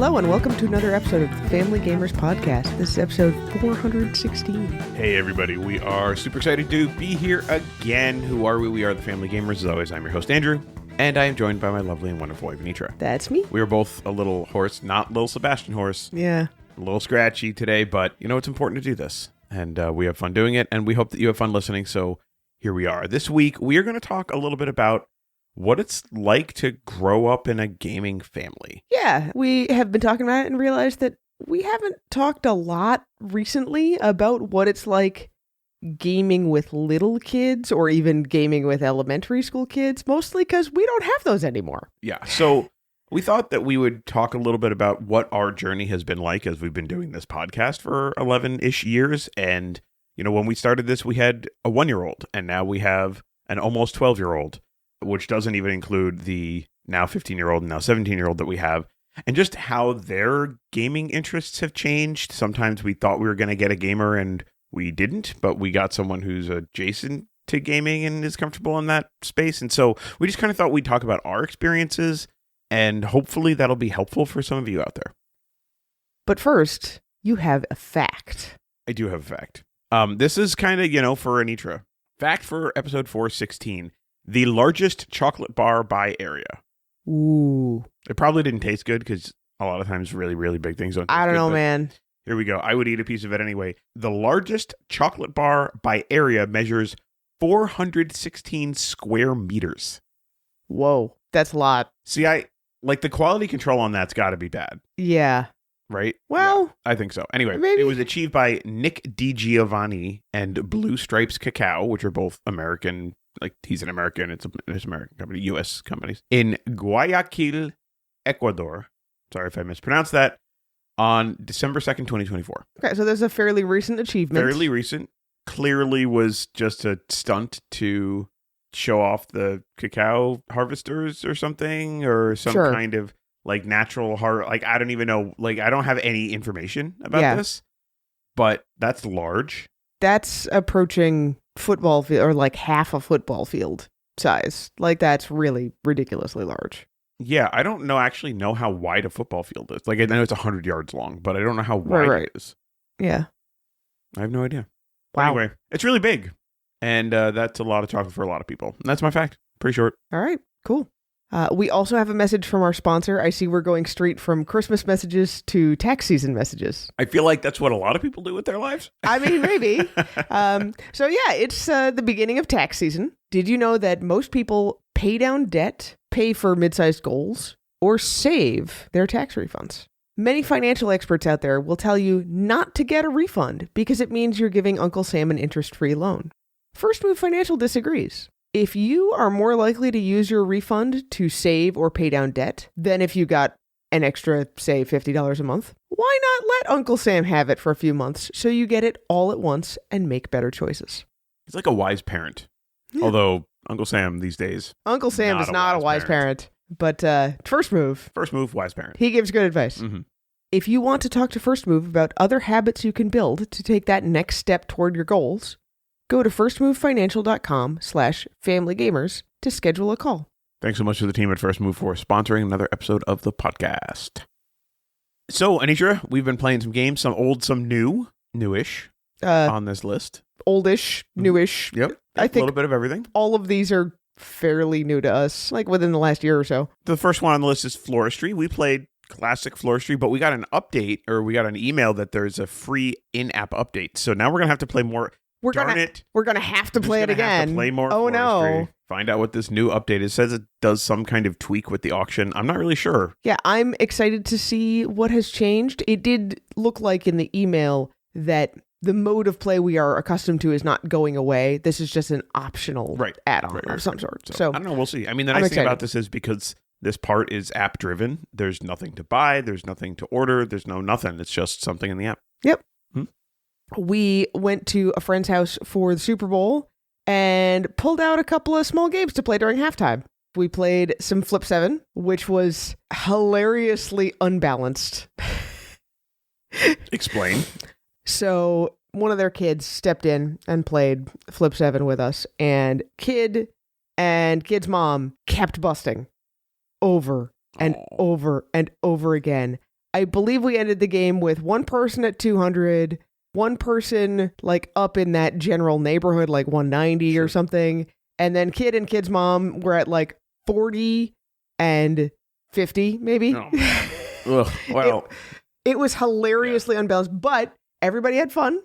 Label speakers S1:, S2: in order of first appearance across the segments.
S1: Hello and welcome to another episode of the Family Gamers Podcast. This is episode 416.
S2: Hey everybody, we are super excited to be here again. Who are we? We are the Family Gamers. As always, I'm your host Andrew, and I am joined by my lovely and wonderful wife Anitra.
S1: That's me.
S2: We are both a little hoarse, not little Sebastian hoarse.
S1: Yeah.
S2: A little scratchy today, but you know it's important to do this, and we have fun doing it, and we hope that you have fun listening, so here we are. This week, we are going to talk a little bit about what it's like to grow up in a gaming family.
S1: Yeah, we have been talking about it and realized that we haven't talked a lot recently about what it's like gaming with little kids or even gaming with elementary school kids, mostly because we don't have those anymore.
S2: Yeah, so we thought that we would talk a little bit about what our journey has been like as we've been doing this podcast for 11-ish years. And, you know, when we started this, we had a 1-year-old, and now we have an almost 12-year-old, which doesn't even include the now 15-year-old and now 17-year-old that we have, and just how their gaming interests have changed. Sometimes we thought we were going to get a gamer and we didn't, but we got someone who's adjacent to gaming and is comfortable in that space. And so we just kind of thought we'd talk about our experiences, and hopefully that'll be helpful for some of you out there.
S1: But first, you have a fact.
S2: I do have a fact. This is kind of, for Anitra. Fact for episode 416. The largest chocolate bar by area.
S1: Ooh.
S2: It probably didn't taste good because a lot of times really, really big things don't taste good.
S1: I don't know, man.
S2: Here we go. I would eat a piece of it anyway. The largest chocolate bar by area measures 416 square meters.
S1: Whoa, that's a lot.
S2: See, the quality control on that's got to be bad.
S1: Yeah.
S2: Right?
S1: Well,
S2: yeah, I think so. Anyway,
S1: maybe.
S2: It was achieved by Nick DiGiovanni and Blue Stripes Cacao, which are both American. Like, he's an American. It's an American company, U.S. companies. In Guayaquil, Ecuador. Sorry if I mispronounced that. On December 2nd, 2024.
S1: Okay, so there's a fairly recent achievement.
S2: Fairly recent. Clearly was just a stunt to show off the cacao harvesters or something, or some kind of natural I don't even know. I don't have any information about this, but that's large. That's
S1: approaching football field, or half a football field size. That's really ridiculously large.
S2: Yeah, I don't actually know how wide a football field is. I know it's 100 yards long, but I don't know how wide it is.
S1: Yeah.
S2: I have no idea.
S1: Wow.
S2: Anyway, it's really big. And that's a lot of chocolate for a lot of people. And that's my fact. Pretty short.
S1: All right, cool. We also have a message from our sponsor. I see we're going straight from Christmas messages to tax season messages.
S2: I feel like that's what a lot of people do with their lives.
S1: I mean, maybe. It's the beginning of tax season. Did you know that most people pay down debt, pay for mid-sized goals, or save their tax refunds? Many financial experts out there will tell you not to get a refund because it means you're giving Uncle Sam an interest-free loan. First Move Financial disagrees. If you are more likely to use your refund to save or pay down debt than if you got an extra, say, $50 a month, why not let Uncle Sam have it for a few months so you get it all at once and make better choices?
S2: He's like a wise parent. Yeah. Although Uncle Sam these days...
S1: Uncle Sam is not a wise parent. But First Move...
S2: First Move, wise parent.
S1: He gives good advice.
S2: Mm-hmm.
S1: If you want to talk to First Move about other habits you can build to take that next step toward your goals, go to firstmovefinancial.com/familygamers to schedule a call.
S2: Thanks so much to the team at First Move for sponsoring another episode of the podcast. So, Anitra, we've been playing some games, some old, some new, newish on this list.
S1: Oldish, newish.
S2: Yep.
S1: I think
S2: a little bit of everything.
S1: All of these are fairly new to us, within the last year or so.
S2: The first one on the list is Floristry. We played classic Floristry, but we got an update, or we got an email that there's a free in-app update. So now we're going to have to play more.
S1: We're gonna have to play it again.
S2: Have to play more.
S1: Oh
S2: Floristry.
S1: no!
S2: Find out what this new update is. It says it does some kind of tweak with the auction. I'm not really sure.
S1: Yeah, I'm excited to see what has changed. It did look like in the email that the mode of play we are accustomed to is not going away. This is just an optional add-on of some sort. So
S2: I don't know. We'll see. I mean, the nice thing about this is because this part is app-driven. There's nothing to buy. There's nothing to order. There's nothing. It's just something in the app.
S1: Yep. We went to a friend's house for the Super Bowl and pulled out a couple of small games to play during halftime. We played some Flip 7, which was hilariously unbalanced.
S2: Explain.
S1: So one of their kids stepped in and played Flip 7 with us, and kid's mom kept busting over and over and over again. I believe we ended the game with one person at 200, one person like up in that general neighborhood, like 190 or something. And then kid and kid's mom were at like 40 and 50, maybe.
S2: Oh. Ugh, well,
S1: it was hilariously unbalanced, but everybody had fun.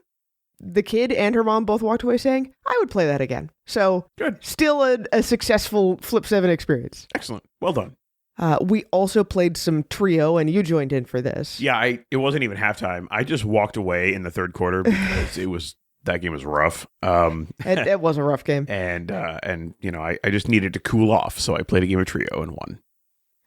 S1: The kid and her mom both walked away saying, I would play that again. So
S2: good.
S1: Still a successful Flip 7 experience.
S2: Excellent. Well done.
S1: We also played some Trio, and you joined in for this.
S2: Yeah, it wasn't even halftime. I just walked away in the third quarter because that game was rough.
S1: It was a rough game.
S2: And I just needed to cool off, so I played a game of Trio and won.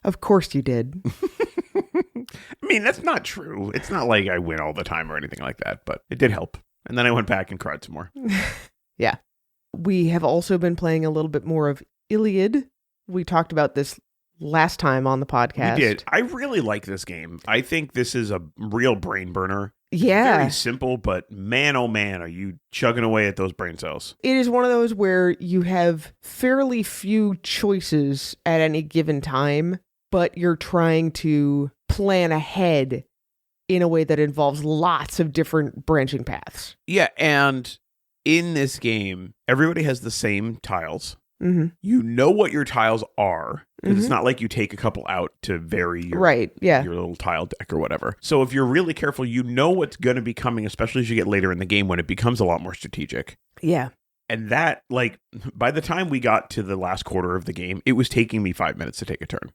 S1: Of course you did.
S2: I mean, that's not true. It's not like I win all the time or anything like that, but it did help. And then I went back and cried some more.
S1: Yeah. We have also been playing a little bit more of Iliad. We talked about this last time on the podcast.
S2: We did. I really like this game. I think this is a real brain burner.
S1: Yeah.
S2: Very simple, but man, oh man, are you chugging away at those brain cells.
S1: It is one of those where you have fairly few choices at any given time, but you're trying to plan ahead in a way that involves lots of different branching paths.
S2: Yeah, and in this game, everybody has the same tiles.
S1: Mm-hmm.
S2: You know what your tiles are, because it's not like you take a couple out to vary your, your little tile deck or whatever. So if you're really careful, you know what's going to be coming, especially as you get later in the game when it becomes a lot more strategic.
S1: Yeah.
S2: And that, like, by the time we got to the last quarter of the game, it was taking me 5 minutes to take a turn.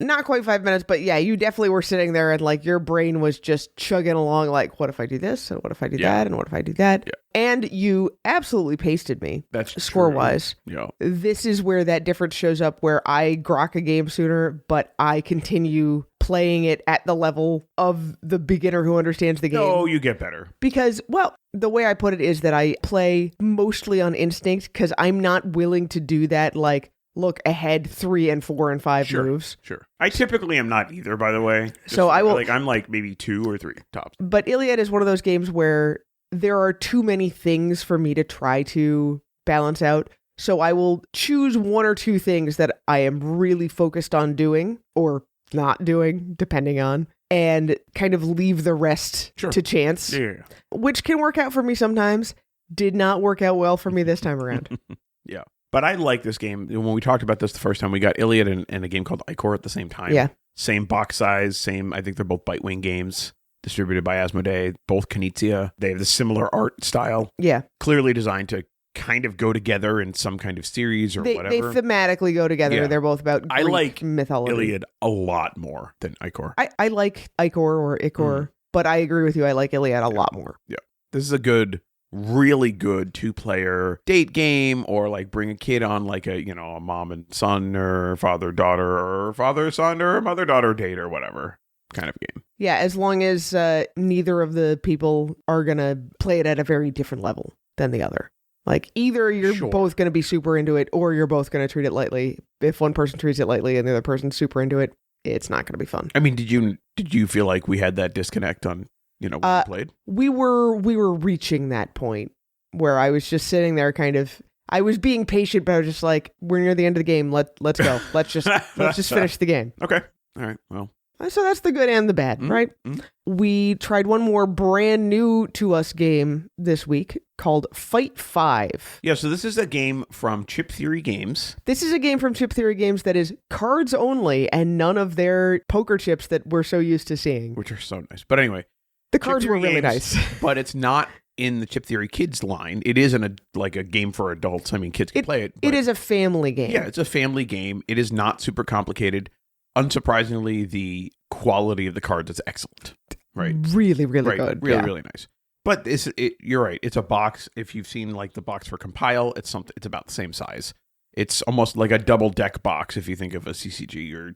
S1: Not quite 5 minutes, but yeah, you definitely were sitting there and like your brain was just chugging along like, what if I do this? And what if I do that? And what if I do that? Yeah. And you absolutely pasted me.
S2: That's
S1: score-wise.
S2: Yeah.
S1: This is where that difference shows up, where I grok a game sooner, but I continue playing it at the level of the beginner who understands the game.
S2: No, you get better.
S1: Because, well, the way I put it is that I play mostly on instinct because I'm not willing to do that like, look ahead 3 and 4 and 5 moves.
S2: Sure. I typically am not either, by the way.
S1: So I will.
S2: I'm like maybe 2 or 3 tops.
S1: But Iliad is one of those games where there are too many things for me to try to balance out. So I will choose 1 or 2 things that I am really focused on doing or not doing, depending on, and kind of leave the rest to chance.
S2: Yeah.
S1: Which can work out for me sometimes. Did not work out well for me this time around.
S2: Yeah. But I like this game. When we talked about this the first time, we got Iliad and a game called Icor at the same time.
S1: Yeah.
S2: Same box size, I think they're both Bitewing games, distributed by Asmodee, both Knizia. They have the similar art style.
S1: Yeah.
S2: Clearly designed to kind of go together in some kind of series or whatever.
S1: They thematically go together. Yeah. They're both about Greek
S2: I like
S1: mythology.
S2: Iliad a lot more than Icor.
S1: I like Icor or Icor, but I agree with you. I like Iliad a lot more.
S2: Yeah. This is a really good 2-player date game, or like bring a kid on like a mom and son or father-daughter or father-son or mother-daughter date or whatever kind of game.
S1: Yeah, as long as neither of the people are going to play it at a very different level than the other. Like either you're both going to be super into it or you're both going to treat it lightly. If one person treats it lightly and the other person's super into it, it's not going to be fun.
S2: I mean, did you feel like we had that disconnect on when we played?
S1: We were reaching that point where I was just sitting there kind of, I was being patient, but I was just like, we're near the end of the game. Let's go. Let's just finish the game.
S2: Okay. All right. Well.
S1: So that's the good and the bad, right? Mm-hmm. We tried one more brand new to us game this week called Fight 5.
S2: Yeah, so this is a game from Chip Theory Games.
S1: This is a game from Chip Theory Games that is cards only and none of their poker chips that we're so used to seeing.
S2: Which are so nice. But anyway.
S1: The cards were really nice.
S2: But it's not in the Chip Theory Kids line. It is like a game for adults. I mean, kids can play it.
S1: It is a family game.
S2: Yeah, it's a family game. It is not super complicated. Unsurprisingly, the quality of the cards is excellent. Right.
S1: Really, really good.
S2: Really nice. But you're right. It's a box. If you've seen like the box for Compile, it's about the same size. It's almost like a double deck box if you think of a CCG or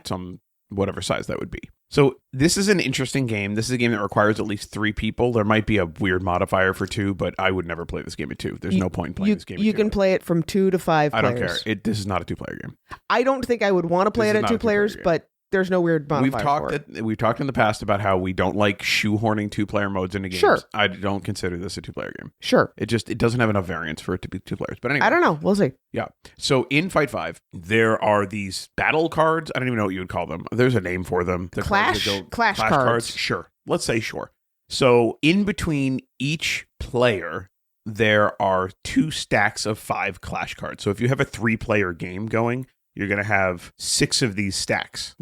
S2: some whatever size that would be. So this is an interesting game. This is a game that requires at least 3 people. There might be a weird modifier for 2, but I would never play this game at 2. There's no point in playing this game at 2.
S1: You can play it from 2 to 5 players.
S2: I don't care. This is not a 2-player game.
S1: I don't think I would want to play it at 2 players, but there's no weird modifier for it.
S2: We've talked in the past about how we don't like shoehorning 2-player modes into games.
S1: Sure.
S2: I don't consider this a 2-player game.
S1: Sure.
S2: It doesn't have enough variance for it to be 2 players. But anyway.
S1: I don't know. We'll see.
S2: Yeah. So in Fight 5, there are these battle cards. I don't even know what you would call them. There's a name for them. The
S1: Clash cards.
S2: Sure. Let's say sure. So in between each player, there are 2 stacks of 5 Clash cards. So if you have a 3-player game going, you're going to have 6 of these stacks.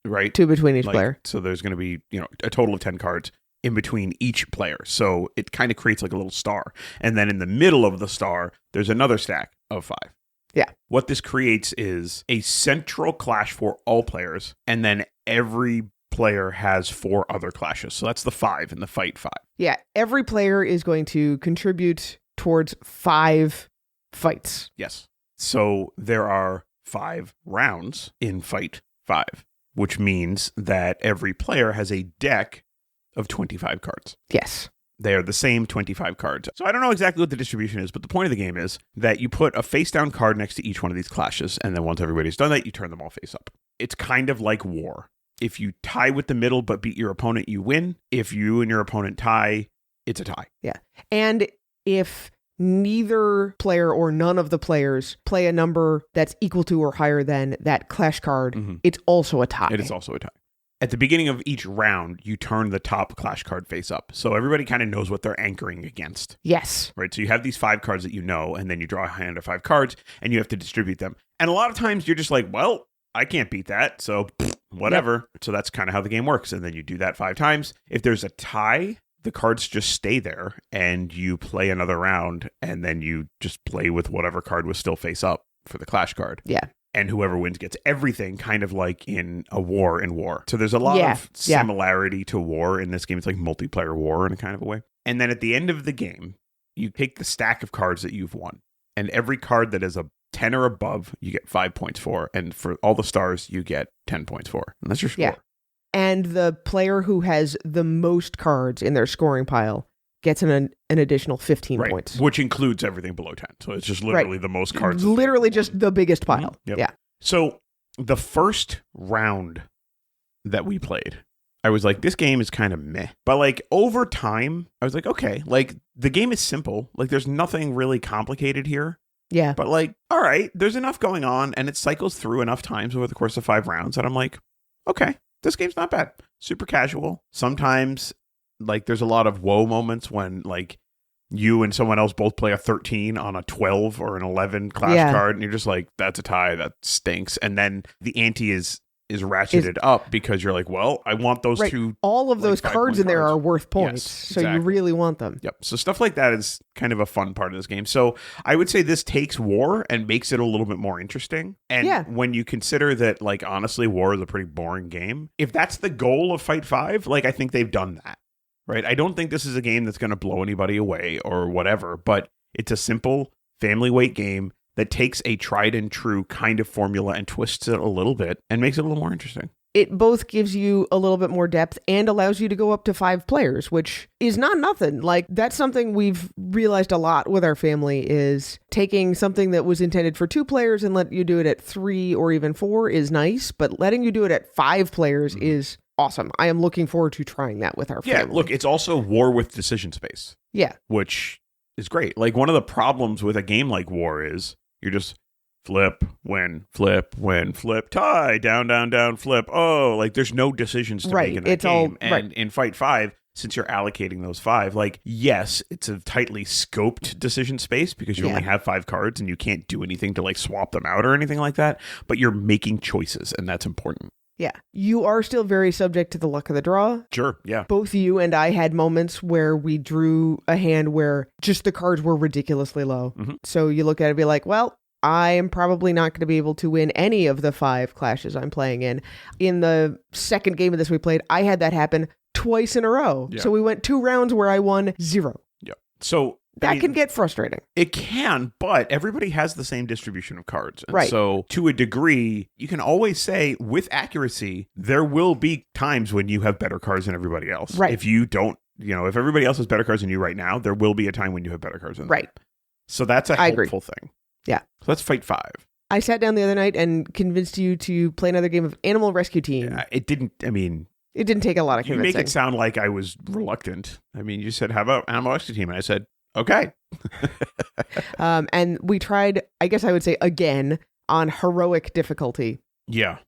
S2: Right? 2
S1: between each player.
S2: So there's going to be, a total of 10 cards in between each player. So it kind of creates like a little star. And then in the middle of the star, there's another stack of 5.
S1: Yeah.
S2: What this creates is a central clash for all players. And then every player has 4 other clashes. So that's the 5 in the Fight 5.
S1: Yeah. Every player is going to contribute towards 5 fights.
S2: Yes. So there are 5 rounds in Fight 5, which means that every player has a deck of 25 cards.
S1: Yes.
S2: They are the same 25 cards. So I don't know exactly what the distribution is, but the point of the game is that you put a face down card next to each one of these clashes, and then once everybody's done that, you turn them all face up. It's kind of like war. If you tie with the middle but beat your opponent, you win. If you and your opponent tie, it's a tie.
S1: Yeah. And if neither player or none of the players play a number that's equal to or higher than that clash card, it's also a tie.
S2: It is also a tie. At the beginning of each round, you turn the top clash card face up. So everybody kind of knows what they're anchoring against.
S1: Yes.
S2: Right? So you have these 5 cards that you know, and then you draw a hand of 5 cards, and you have to distribute them. And a lot of times you're just like, well, I can't beat that, so whatever. Yep. So that's kind of how the game works. And then you do that 5 times. If there's a tie, the cards just stay there, and you play another round, and then you just play with whatever card was still face up for the clash card.
S1: Yeah.
S2: And whoever wins gets everything, kind of like in a war in war. So there's a lot of similarity to war in this game. It's like multiplayer war in a kind of a way. And then at the end of the game, you take the stack of cards that you've won. And every card that is a 10 or above, you get 5 points for. And for all the stars, you get 10 points for. And that's your score.
S1: Yeah. And the player who has the most cards in their scoring pile gets an additional 15 points.
S2: Which includes everything below 10. So it's just literally the most cards.
S1: Literally just the biggest pile.
S2: Yep.
S1: Yeah.
S2: So the first round that we played, I was like, this game is kind of meh. But like over time, I was like, okay, like the game is simple. Like there's nothing really complicated here.
S1: Yeah.
S2: But like, all right, there's enough going on, and it cycles through enough times over the course of 5 rounds that I'm like, okay, this game's not bad. Super casual. Sometimes like there's a lot of whoa moments when like you and someone else both play a 13 on a 12 or an 11 clash card, and you're just like, that's a tie, that stinks. And then the ante is ratcheted up because you're like, well, I want those 2.
S1: All of those cards in there are worth points.
S2: Yes,
S1: so you really want them.
S2: Yep. So stuff like that is kind of a fun part of this game. So I would say this takes war and makes it a little bit more interesting. And when you consider that, like, honestly, war is a pretty boring game, if that's the goal of Fight 5, like, I think they've done that. Right? I don't think this is a game that's going to blow anybody away or whatever, but it's a simple family weight game that takes a tried and true kind of formula and twists it a little bit and makes it a little more interesting.
S1: It both gives you a little bit more depth and allows you to go up to 5 players, which is not nothing. Like, that's something we've realized a lot with our family, is taking something that was intended for 2 players and let you do it at 3 or even 4 is nice, but letting you do it at 5 players is awesome. I am looking forward to trying that with our family.
S2: Yeah, look, it's also war with decision space.
S1: Yeah.
S2: Which is great. Like, one of the problems with a game like War is you're just flip, win, tie, down, down, down, flip. Oh, like there's no decisions to make in that game. And in Fight 5, since you're allocating those 5, like, yes, it's a tightly scoped decision space because you only have 5 cards and you can't do anything to like swap them out or anything like that, but you're making choices, and that's important.
S1: Yeah. You are still very subject to the luck of the draw.
S2: Sure, yeah.
S1: Both you and I had moments where we drew a hand where just the cards were ridiculously low. Mm-hmm. So you look at it and be like, well, I am probably not going to be able to win any of the 5 clashes I'm playing in. In the second game of this we played, I had that happen twice in a row. Yeah. So we went 2 rounds where I won 0.
S2: Yeah. So
S1: that can get frustrating.
S2: It can, but everybody has the same distribution of cards. And
S1: right.
S2: So to a degree, you can always say with accuracy, there will be times when you have better cards than everybody else.
S1: Right.
S2: If you don't, if everybody else has better cards than you right now, there will be a time when you have better cards than them.
S1: Right.
S2: So that's a helpful thing.
S1: Yeah.
S2: So let's Fight 5.
S1: I sat down the other night and convinced you to play another game of Animal Rescue Team.
S2: It didn't,
S1: It didn't take a lot of
S2: you
S1: convincing.
S2: make it sound like I was reluctant. I mean, you said, how about Animal Rescue Team? And I said, okay.
S1: And we tried, I guess I would say again, on heroic difficulty.
S2: Yeah.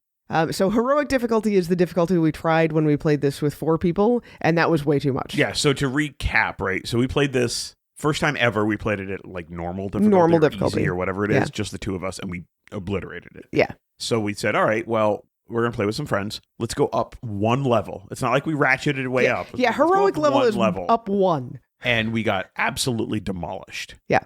S1: So heroic difficulty is the difficulty we tried when we played this with 4 people, and that was way too much.
S2: Yeah, so to recap, right? So we played this, first time ever, we played it at like normal difficulty.
S1: Normal
S2: or
S1: difficulty.
S2: easy or whatever it is, just the 2 of us, and we obliterated it.
S1: Yeah.
S2: So we said, all right, well, we're going to play with some friends. Let's go up 1 level. It's not like we ratcheted it way up.
S1: Yeah,
S2: Let's go
S1: heroic
S2: up
S1: level
S2: one
S1: is
S2: level.
S1: up 1.
S2: And we got absolutely demolished.
S1: Yeah.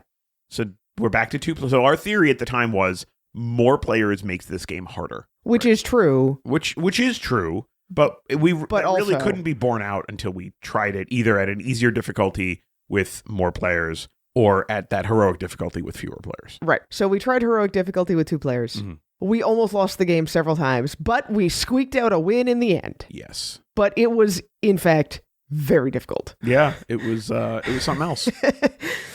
S2: So we're back to 2. So our theory at the time was more players makes this game harder.
S1: Which is true.
S2: Which is true, but that really
S1: also-
S2: couldn't be borne out until we tried it either at an easier difficulty with more players or at that heroic difficulty with fewer players.
S1: Right. So we tried heroic difficulty with 2 players.
S2: Mm-hmm.
S1: We almost lost the game several times, but we squeaked out a win in the end.
S2: Yes.
S1: But it was, in fact, very difficult.
S2: Yeah, it was something else.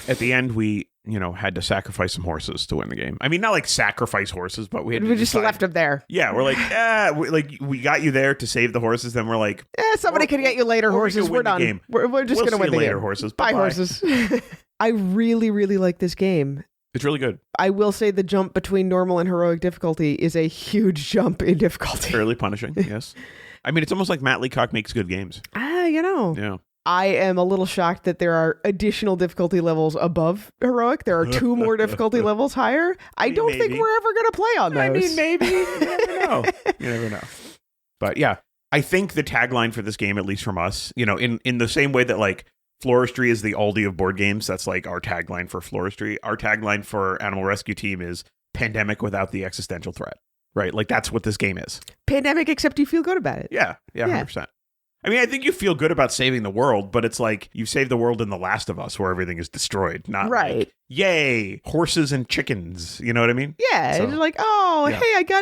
S2: At the end, we had to sacrifice some horses to win the game. I mean, not like sacrifice horses, but we
S1: just left them there.
S2: Yeah, we're like, we got you there to save the horses. Then we're like,
S1: somebody can get you later, horses. We're done.
S2: Game.
S1: We're just going to win the
S2: later,
S1: game.
S2: horses.
S1: Bye,
S2: Bye-bye.
S1: horses. I really, really like this game.
S2: It's really good.
S1: I will say the jump between normal and heroic difficulty is a huge jump in difficulty.
S2: Fairly punishing, yes. I mean, it's almost like Matt Leacock makes good games. Yeah.
S1: I am a little shocked that there are additional difficulty levels above heroic. There are 2 more difficulty levels higher. I don't think we're ever going to play on those.
S2: I mean, maybe. You never know. You never know. But yeah, I think the tagline for this game, at least from us, in the same way that like Floristry is the Aldi of board games, that's like our tagline for Floristry. Our tagline for Animal Rescue Team is pandemic without the existential threat, right? Like that's what this game is.
S1: Pandemic, except you feel good about it.
S2: Yeah, 100%. I mean, I think you feel good about saving the world, but it's like you saved the world in The Last of Us where everything is destroyed, not like, yay, horses and chickens. You know what I mean?
S1: Yeah,
S2: So,
S1: it's like, hey,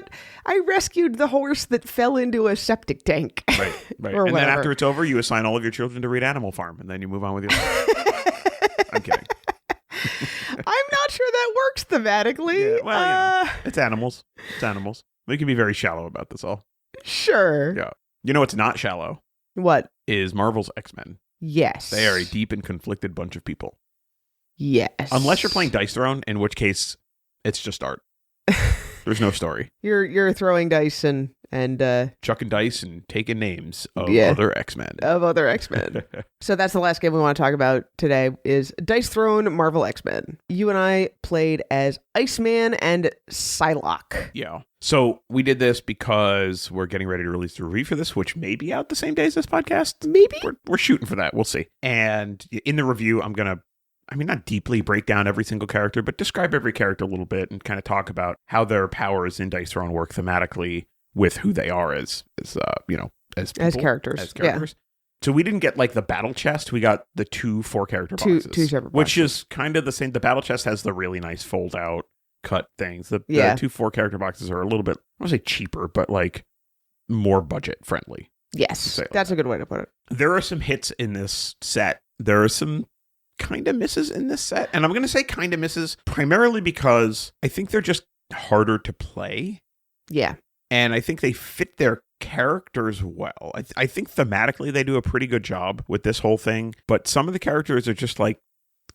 S1: I rescued the horse that fell into a septic tank.
S2: Right.
S1: Or
S2: And
S1: whatever.
S2: then after it's over, you assign all of your children to read Animal Farm, and then you move on with your life. I'm kidding.
S1: I'm not sure that works thematically.
S2: Yeah, well, it's animals. It's animals. We can be very shallow about this all.
S1: Sure.
S2: Yeah. You know what's not shallow?
S1: What?
S2: Is Marvel's X-Men.
S1: Yes.
S2: They are a deep and conflicted bunch of people.
S1: Yes.
S2: Unless you're playing Dice Throne, in which case it's just art. There's no story.
S1: You're throwing dice and
S2: Chucking dice and taking names of
S1: Yeah.
S2: other X-Men.
S1: of other X-Men. So that's the last game we want to talk about today is Dice Throne Marvel X-Men. You and I played as Iceman and Psylocke.
S2: Yeah. So we did this because we're getting ready to release the review for this, which may be out the same day as this podcast.
S1: Maybe?
S2: We're shooting for that. We'll see. And in the review, I'm going to, not deeply break down every single character, but describe every character a little bit and kind of talk about how their powers in Dice Throne work thematically with who they are as people,
S1: As characters.
S2: As characters. So we didn't get like the battle chest. We got the 2 4-character boxes.
S1: Two separate
S2: which
S1: boxes.
S2: is kind of the same. The battle chest has the really nice fold out cut things. The 2 4-character boxes are a little bit, I don't want to say cheaper, but like more budget friendly.
S1: Yes. That's a good way to put it.
S2: There are some hits in this set. There are some kind of misses in this set. And I'm going to say kind of misses primarily because I think they're just harder to play.
S1: Yeah.
S2: And I think they fit their characters well. I think thematically they do a pretty good job with this whole thing. But some of the characters are just like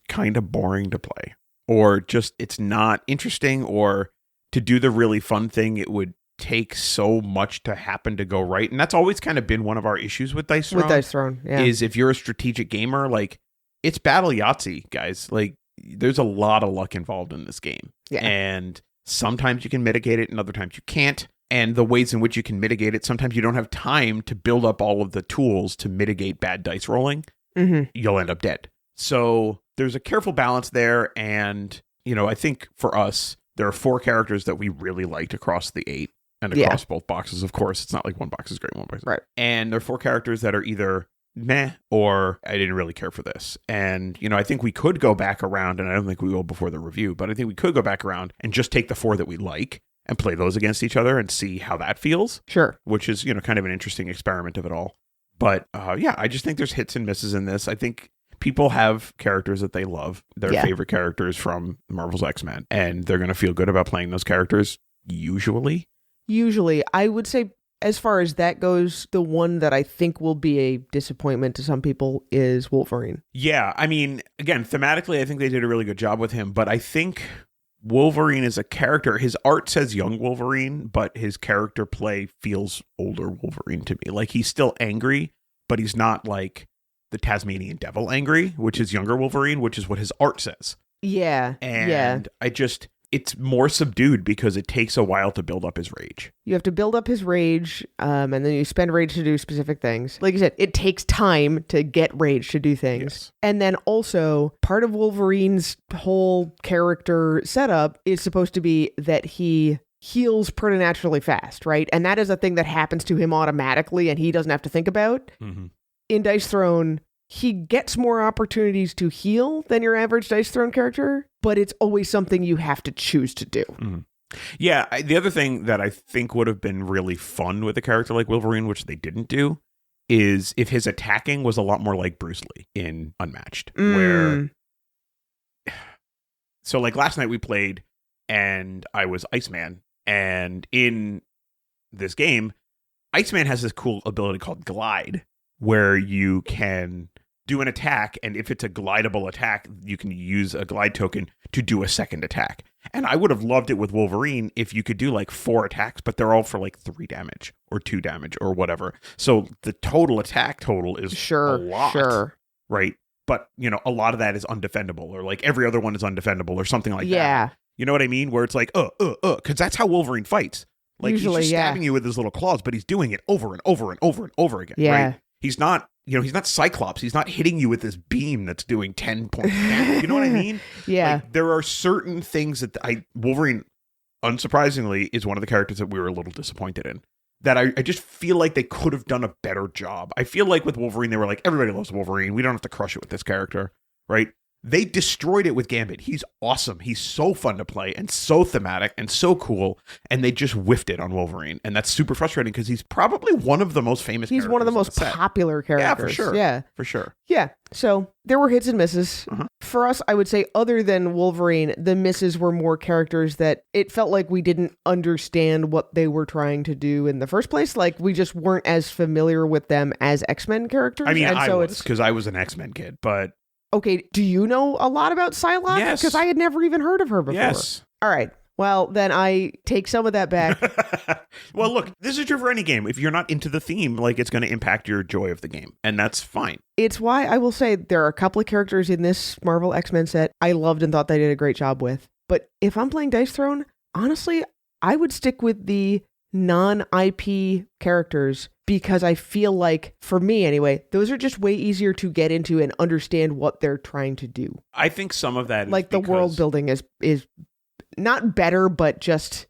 S2: kind of boring to play. Or just it's not interesting. Or to do the really fun thing, it would take so much to happen to go right. And that's always kind of been one of our issues with Dice Throne.
S1: With Dice Throne, yeah.
S2: Is if you're a strategic gamer, like it's battle Yahtzee, guys. Like there's a lot of luck involved in this game.
S1: Yeah.
S2: And sometimes you can mitigate it and other times you can't. And the ways in which you can mitigate it, sometimes you don't have time to build up all of the tools to mitigate bad dice rolling.
S1: Mm-hmm.
S2: You'll end up dead. So there's a careful balance there. And, I think for us, there are 4 characters that we really liked across the 8 and across both boxes. Of course, it's not like one box is great, one box is
S1: right.
S2: And there are 4 characters that are either meh or I didn't really care for this. And, I think we could go back around, and I don't think we will before the review, but I think we could go back around and just take the 4 that we like and play those against each other and see how that feels.
S1: Sure.
S2: Which is, kind of an interesting experiment of it all. But I just think there's hits and misses in this. I think people have characters that they love, their
S1: Yeah.
S2: favorite characters from Marvel's X-Men, and they're going to feel good about playing those characters usually.
S1: Usually, I would say, as far as that goes, the one that I think will be a disappointment to some people is Wolverine.
S2: Yeah, I mean, again, thematically, I think they did a really good job with him, but I think Wolverine is a character. His art says young Wolverine, but his character play feels older Wolverine to me. Like, he's still angry, but he's not like the Tasmanian devil angry, which is younger Wolverine, which is what his art says.
S1: Yeah.
S2: And it's more subdued because it takes a while to build up his rage.
S1: You have to build up his rage, and then you spend rage to do specific things. Like you said, it takes time to get rage to do things.
S2: Yes.
S1: And then also, part of Wolverine's whole character setup is supposed to be that he heals preternaturally fast, right? And that is a thing that happens to him automatically and he doesn't have to think about.
S2: Mm-hmm.
S1: In Dice Throne, he gets more opportunities to heal than your average Dice Throne character, but it's always something you have to choose to do.
S2: Mm-hmm. Yeah, the other thing that I think would have been really fun with a character like Wolverine, which they didn't do, is if his attacking was a lot more like Bruce Lee in Unmatched. So like last night we played and I was Iceman, and in this game, Iceman has this cool ability called Glide, where you can do an attack, and if it's a glidable attack, you can use a glide token to do a second attack. And I would have loved it with Wolverine if you could do like 4 attacks, but they're all for like 3 damage or 2 damage or whatever. So the total attack total is a lot, right? But, you know, a lot of that is undefendable, or like every other one is undefendable or something like that. You know what I mean? Where it's like, because that's how Wolverine fights. Like, usually, he's just stabbing you with his little claws, but he's doing it over and over and over and over again, right? He's not, he's not Cyclops. He's not hitting you with this beam that's doing 10 points damage. You know what I mean? Like, there are certain things that Wolverine, unsurprisingly, is one of the characters that we were a little disappointed in. That I just feel like they could have done a better job. I feel like with Wolverine, they were like, everybody loves Wolverine. We don't have to crush it with this character, right? They destroyed it with Gambit. He's awesome. He's so fun to play and so thematic and so cool. And they just whiffed it on Wolverine. And that's super frustrating because he's probably one of the most famous characters.
S1: He's one of the most popular characters.
S2: Yeah, for sure.
S1: Yeah.
S2: For sure.
S1: Yeah. So there were hits and misses. For us, I would say, other than Wolverine, the misses were more characters that it felt like we didn't understand what they were trying to do in the first place. Like, we just weren't as familiar with them as X-Men characters.
S2: I mean,
S1: and
S2: I
S1: so
S2: was, because I was an X-Men kid, but...
S1: Okay, do you know a lot about Psylocke?
S2: Yes.
S1: Because I had never even heard of her before.
S2: Yes.
S1: All right. Well, then I take some of that back.
S2: Well, look, this is true for any game. If you're not into the theme, like, it's going to impact your joy of the game. And that's fine.
S1: It's why I will say there are a couple of characters in this Marvel X-Men set I loved and thought they did a great job with. But if I'm playing Dice Throne, honestly, I would stick with the non-IP characters, because I feel like, for me anyway, those are just way easier to get into and understand what they're trying to do.
S2: I think some of that is
S1: like the world building is not better, but just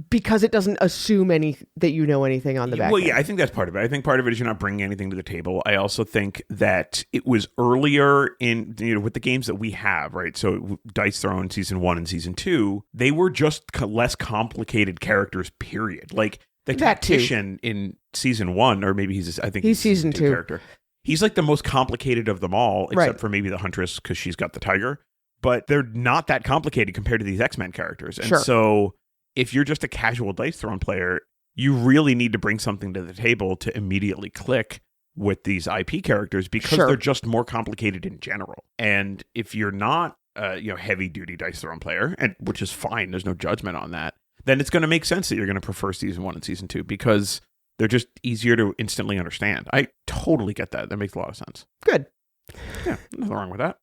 S1: because it doesn't assume that you know anything on the back.
S2: Well,
S1: end.
S2: yeah, I think that's part of it. I think part of it is you're not bringing anything to the table. I also think that it was earlier in, with the games that we have, right? So Dice Throne Season 1 and Season 2, they were just less complicated characters, period. Like the tactician in Season 1, or maybe he's Season 2 character. He's like the most complicated of them all, except for maybe the Huntress, because she's got the tiger. But they're not that complicated compared to these X-Men characters. And so if you're just a casual Dice Throne player, you really need to bring something to the table to immediately click with these IP characters, because they're just more complicated in general. And if you're not a heavy duty Dice Throne player, and which is fine, there's no judgment on that, then it's going to make sense that you're going to prefer Season 1 and Season 2, because they're just easier to instantly understand. I totally get that. That makes a lot of sense.
S1: Good.
S2: Yeah, nothing wrong with that.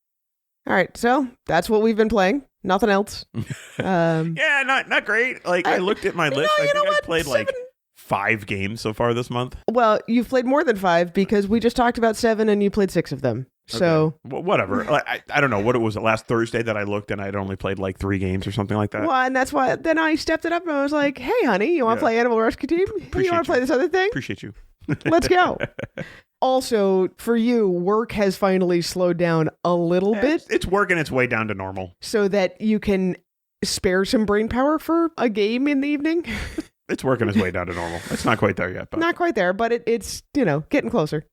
S1: All right, so that's what we've been playing. Nothing else.
S2: Yeah, not great. Like, I looked at my list. I think I played like 5 games so far this month.
S1: Well, you've played more than 5, because we just talked about 7 and you played 6 of them. So
S2: well, whatever. I don't know what it was last Thursday that I looked and I'd only played like 3 games or something like that.
S1: Well, and that's why then I stepped it up and I was like, "Hey, honey, you want to play Animal Rescue Team? You want to play this other thing?
S2: Appreciate you.
S1: Let's go." Also, for you, work has finally slowed down a little bit.
S2: It's working its way down to normal,
S1: so that you can spare some brain power for a game in the evening.
S2: It's working its way down to normal. It's not quite there yet, but
S1: not quite there, but it's getting closer.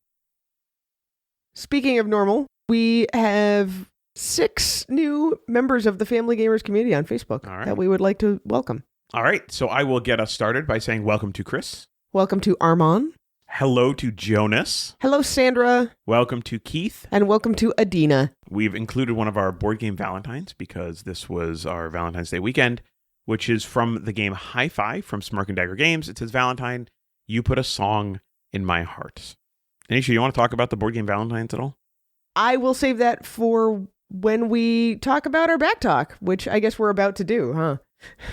S1: Speaking of normal, We have 6 new members of the Family Gamers community on Facebook that we would like to welcome.
S2: All right. So I will get us started by saying welcome to Chris.
S1: Welcome to Armand.
S2: Hello to Jonas.
S1: Hello, Sandra.
S2: Welcome to Keith.
S1: And welcome to Adina.
S2: We've included one of our board game Valentines because this was our Valentine's Day weekend, which is from the game High Five from Smirk and Dagger Games. It says, Valentine, you put a song in my heart. Anisha, you want to talk about the board game Valentines at all?
S1: I will save that for when we talk about our back talk, which I guess we're about to do,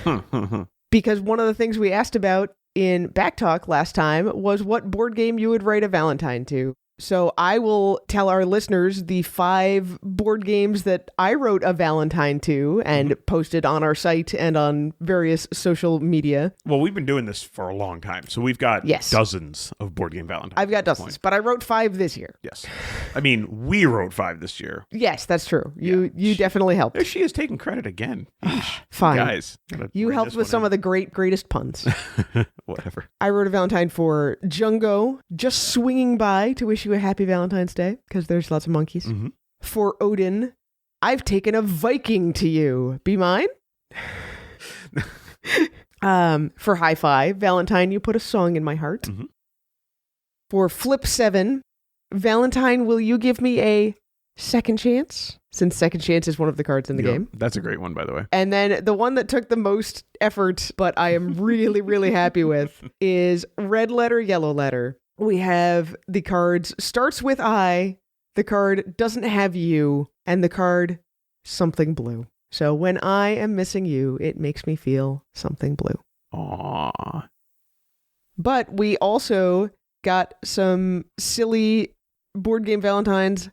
S1: huh? Because one of the things we asked about in Backtalk last time was what board game you would write a Valentine to. So I will tell our listeners the 5 board games that I wrote a Valentine to and posted on our site and on various social media.
S2: Well, we've been doing this for a long time, so we've got dozens of board game Valentines.
S1: I've got dozens, but I wrote 5 this year.
S2: Yes. I mean, we wrote 5 this year.
S1: Yes, that's true. You definitely helped.
S2: There she is taking credit again.
S1: Fine.
S2: Guys.
S1: You helped with some of the greatest puns.
S2: Whatever.
S1: I wrote a Valentine for Jungo, just swinging by to wish you a happy Valentine's Day, because there's lots of monkeys.
S2: Mm-hmm.
S1: For Odin, I've taken a Viking to you. Be mine? For High Five, Valentine, you put a song in my heart.
S2: Mm-hmm.
S1: For Flip 7, Valentine, will you give me a second chance? Since second chance is one of the cards in the game.
S2: That's a great one, by the way.
S1: And then the one that took the most effort, but I am really, really happy with, is Red Letter, Yellow Letter. We have the cards starts with I, the card doesn't have you, and the card something blue. So when I am missing you, it makes me feel something blue.
S2: Aww.
S1: But we also got some silly board game Valentines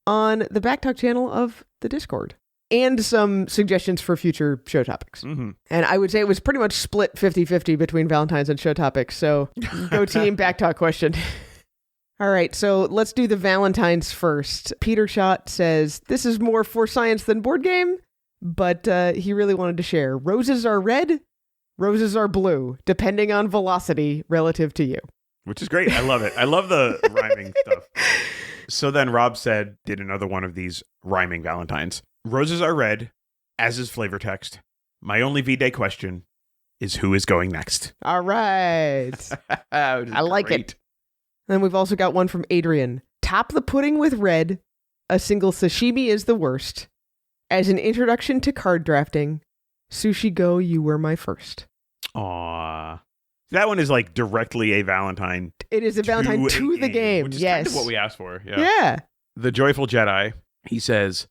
S1: on the Backtalk channel of the Discord, and some suggestions for future show topics.
S2: Mm-hmm.
S1: And I would say it was pretty much split 50-50 between Valentine's and show topics. So go team Backtalk question. All right, so let's do the Valentine's first. Peter Schott says, this is more for science than board game, but he really wanted to share. Roses are red, roses are blue, depending on velocity relative to you.
S2: Which is great. I love it. I love the rhyming stuff. So then Rob did another one of these rhyming Valentines. Roses are red, as is flavor text. My only V-Day question is who is going next?
S1: All right. I like it. Then we've also got one from Adrian. Top the pudding with red. A single sashimi is the worst. As an introduction to card drafting, Sushi Go, you were my first.
S2: Aww. That one is like directly a Valentine.
S1: It is a Valentine to the game.
S2: Which is
S1: yes.
S2: kind of what we asked for.
S1: Yeah.
S2: The Joyful Jedi, he says,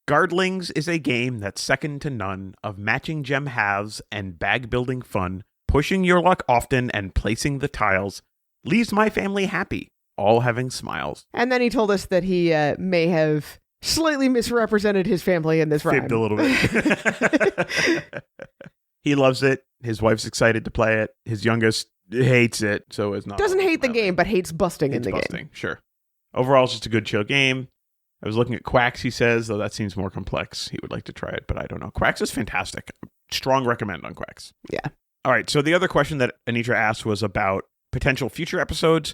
S2: Guardlings is a game that's second to none of matching gem halves and bag building fun. Pushing your luck often and placing the tiles leaves my family happy, all having smiles.
S1: And then he told us that he may have slightly misrepresented his family in this rhyme.
S2: Fibbed a little bit. He loves it. His wife's excited to play it. His youngest hates it, so is not.
S1: Doesn't hate the game, but hates busting in the game.
S2: Sure. Overall, it's just a good chill game. I was looking at Quacks, he says, though that seems more complex. He would like to try it, but I don't know. Quacks is fantastic. Strong recommend on Quacks.
S1: Yeah.
S2: All right, so the other question that Anitra asked was about potential future episodes.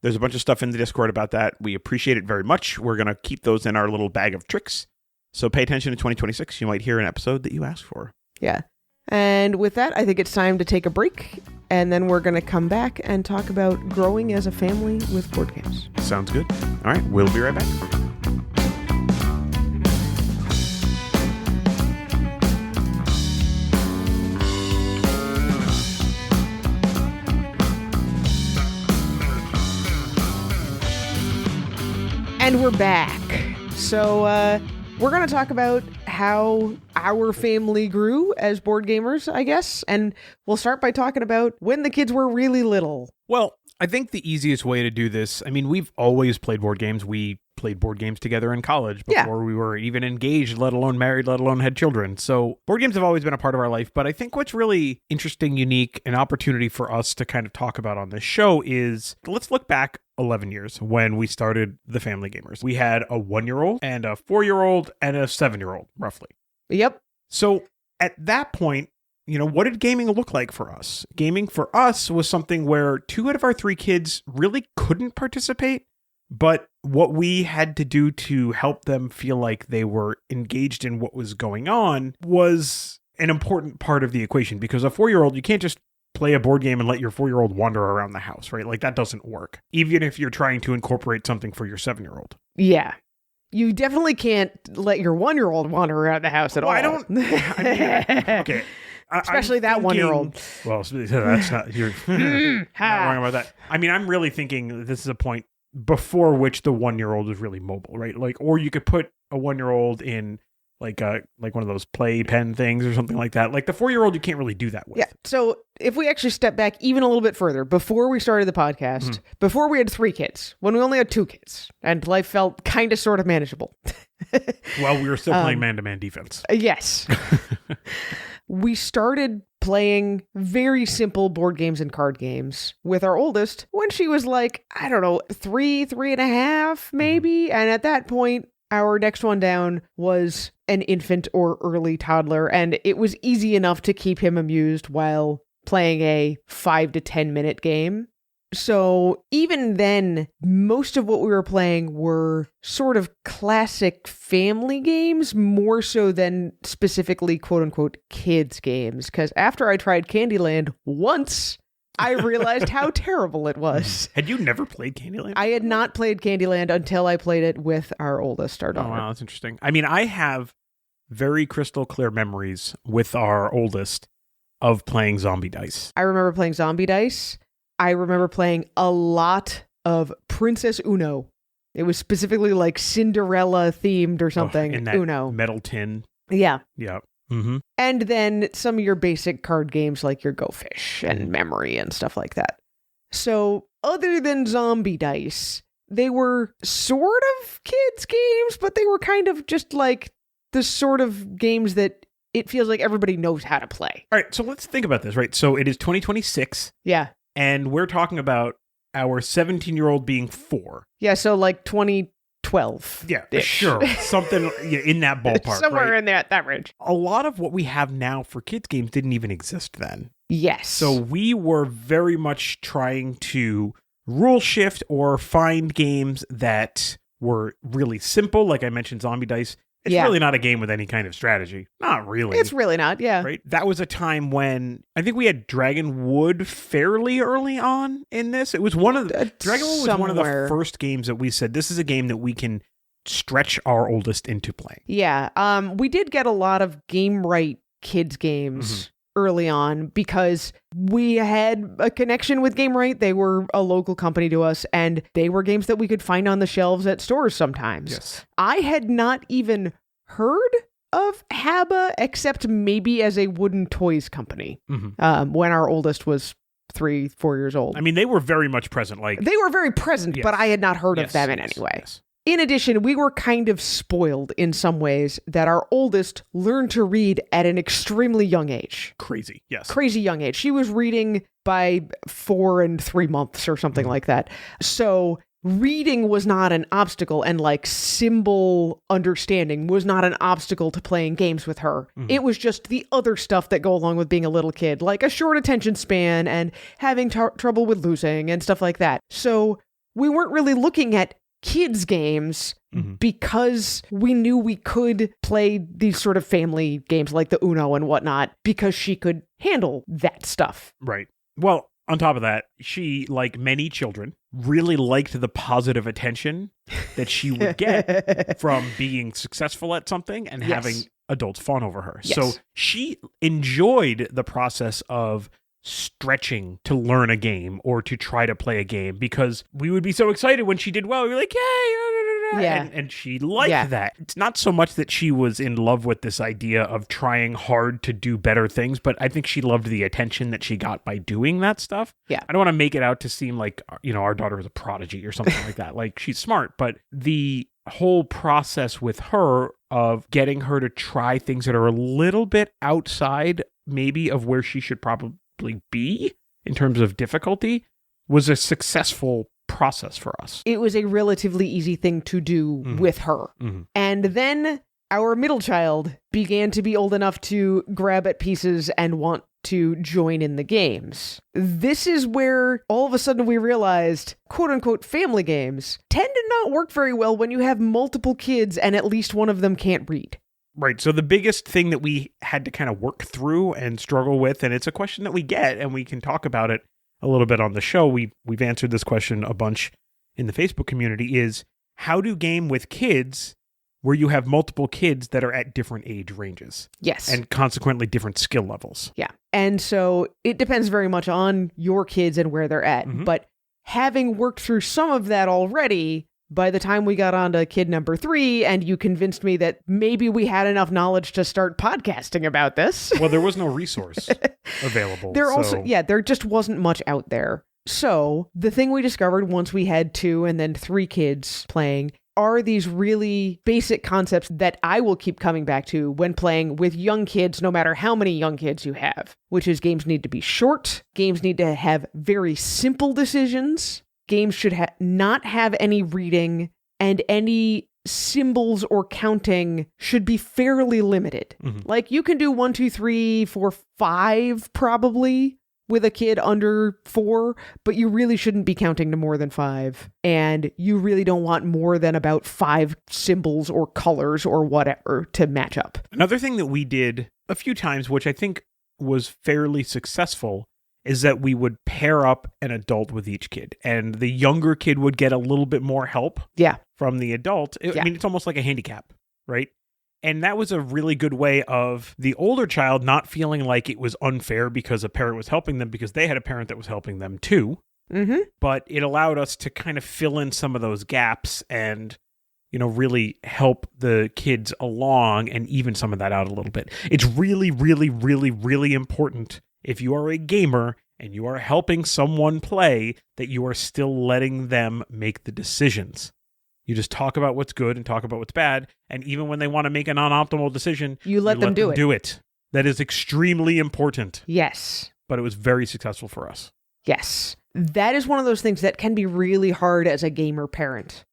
S2: There's a bunch of stuff in the Discord about that. We appreciate it very much. We're going to keep those in our little bag of tricks. So pay attention in 2026. You might hear an episode that you asked for.
S1: Yeah. And with that, I think it's time to take a break, and then we're going to come back and talk about growing as a family with board games.
S2: Sounds good. All right, we'll be right back.
S1: And we're back. So, we're going to talk about how our family grew as board gamers, I guess. And we'll start by talking about when the kids were really little.
S3: Well, I think the easiest way to do this, I mean, we've always played board games. We played board games together in college before we were even engaged, let alone married, let alone had children. So board games have always been a part of our life. But I think what's really interesting, unique, an opportunity for us to kind of talk about on this show is, let's look back 11 years when we started the Family Gamers. We had a 1-year-old and a 4-year-old and a 7-year-old, roughly.
S1: Yep.
S3: So at that point, you know, what did gaming look like for us? Gaming for us was something where 2 out of our 3 kids really couldn't participate, But what we had to do to help them feel like they were engaged in what was going on was an important part of the equation, because a 4-year-old, you can't just play a board game and let your 4-year-old wander around the house, right? Like that doesn't work, even if you're trying to incorporate something for your 7-year-old.
S1: Yeah. You definitely can't let your 1-year-old wander around the house at all.
S3: Okay.
S1: Especially that 1-year-old.
S3: Well, that's not, you're not wrong about that. I mean, I'm really thinking this is a point before which the 1-year-old is really mobile, right? Like, or you could put a 1-year-old in like one of those play pen things or something like that. Like the 4-year-old, you can't really do that with.
S1: Yeah. So if we actually step back even a little bit further, before we started the podcast, before we had 3 kids, when we only had 2 kids, and life felt kind of sort of manageable.
S3: Well, we were still playing man-to-man defense.
S1: Yes. We started playing very simple board games and card games with our oldest when she was like, I don't know, 3.5 maybe. And at that point, our next one down was an infant or early toddler, and it was easy enough to keep him amused while playing a 5 to 10 minute game. So even then, most of what we were playing were sort of classic family games, more so than specifically quote unquote kids games. Because after I tried Candyland once, I realized how terrible it was.
S3: Had you never played Candyland?
S1: I had not played Candyland until I played it with our oldest, our daughter.
S3: Oh, wow, that's interesting. I mean, I have very crystal clear memories with our oldest of playing Zombie Dice.
S1: I remember playing Zombie Dice. I remember playing a lot of Princess Uno. It was specifically like Cinderella themed or something.
S3: In that
S1: Uno.
S3: metal tin.
S1: Yeah.
S3: Yeah. Mm-hmm.
S1: And then some of your basic card games like your Go Fish and Memory and stuff like that. So other than Zombie Dice, they were sort of kids games, but they were kind of just like the sort of games that it feels like everybody knows how to play.
S3: All right. So let's think about this, right? So it is 2026.
S1: Yeah.
S3: And we're talking about our 17-year-old being 4.
S1: Yeah, so like 2012.
S3: Yeah, sure. Something in that ballpark.
S1: Somewhere
S3: right?
S1: in that range.
S3: A lot of what we have now for kids games didn't even exist then.
S1: Yes.
S3: So we were very much trying to rule shift or find games that were really simple. Like I mentioned, Zombie Dice. It's really not a game with any kind of strategy. Not really.
S1: It's really not, yeah.
S3: Right? That was a time when I think we had Dragonwood fairly early on in this. It was one of the Dragonwood was one of the first games that we said this is a game that we can stretch our oldest into playing.
S1: Yeah. We did get a lot of Game Right kids games early on because we had a connection with Game Right. They were a local company to us, and they were games that we could find on the shelves at stores sometimes.
S3: Yes.
S1: I had not even heard of HABA except maybe as a wooden toys company when our oldest was 3-4 years old.
S3: I mean, they were very much present. Like
S1: they were very present, but I had not heard of them in any way.
S3: Yes.
S1: In addition, we were kind of spoiled in some ways that our oldest learned to read at an extremely young age.
S3: Crazy, yes.
S1: Crazy young age. She was reading by 4 and 3 months or something like that. So reading was not an obstacle, and like symbol understanding was not an obstacle to playing games with her. It was just the other stuff that go along with being a little kid, like a short attention span and having trouble with losing and stuff like that. So we weren't really looking at kids games because we knew we could play these sort of family games like the Uno and whatnot because she could handle that stuff.
S3: Right. Well, on top of that, she, like many children, really liked the positive attention that she would get from being successful at something and having adults fawn over her.
S1: Yes.
S3: So she enjoyed the process of stretching to learn a game or to try to play a game because we would be so excited when she did well. We'd be like, yay!
S1: Yeah.
S3: And she liked that. It's not so much that she was in love with this idea of trying hard to do better things, but I think she loved the attention that she got by doing that stuff.
S1: Yeah.
S3: I don't want to make it out to seem like, our daughter was a prodigy or something like that. Like, she's smart, but the whole process with her of getting her to try things that are a little bit outside maybe of where she should probably be in terms of difficulty was a successful process for us.
S1: It was a relatively easy thing to do with her. And then our middle child began to be old enough to grab at pieces and want to join in the games. This is where all of a sudden we realized, quote unquote, family games tend to not work very well when you have multiple kids and at least one of them can't read.
S3: Right. So the biggest thing that we had to kind of work through and struggle with, and it's a question that we get, and we can talk about it a little bit on the show. We've answered this question a bunch in the Facebook community, is how to game with kids where you have multiple kids that are at different age ranges.
S1: Yes.
S3: And consequently different skill levels.
S1: Yeah. And so it depends very much on your kids and where they're at.
S3: Mhm.
S1: But having worked through some of that already, by the time we got on to kid number 3, and you convinced me that maybe we had enough knowledge to start podcasting about this.
S3: Well, there was no resource available.
S1: There just wasn't much out there. So the thing we discovered once we had 2 and then 3 kids playing are these really basic concepts that I will keep coming back to when playing with young kids, no matter how many young kids you have, which is games need to be short, games need to have very simple decisions, games should not have any reading, and any symbols or counting should be fairly limited.
S3: Mm-hmm.
S1: Like you can do 1, 2, 3, 4, 5 probably with a kid under 4, but you really shouldn't be counting to more than 5. And you really don't want more than about 5 symbols or colors or whatever to match up.
S3: Another thing that we did a few times, which I think was fairly successful, is that we would pair up an adult with each kid. And the younger kid would get a little bit more help from the adult. I mean, it's almost like a handicap, right? And that was a really good way of the older child not feeling like it was unfair because a parent was helping them, because they had a parent that was helping them too.
S1: Mm-hmm.
S3: But it allowed us to kind of fill in some of those gaps and, really help the kids along and even some of that out a little bit. It's really, really, really, really important, if you are a gamer and you are helping someone play, that you are still letting them make the decisions. You just talk about what's good and talk about what's bad. And even when they want to make a non-optimal decision,
S1: you let them do it.
S3: That is extremely important.
S1: Yes.
S3: But it was very successful for us.
S1: Yes. That is one of those things that can be really hard as a gamer parent.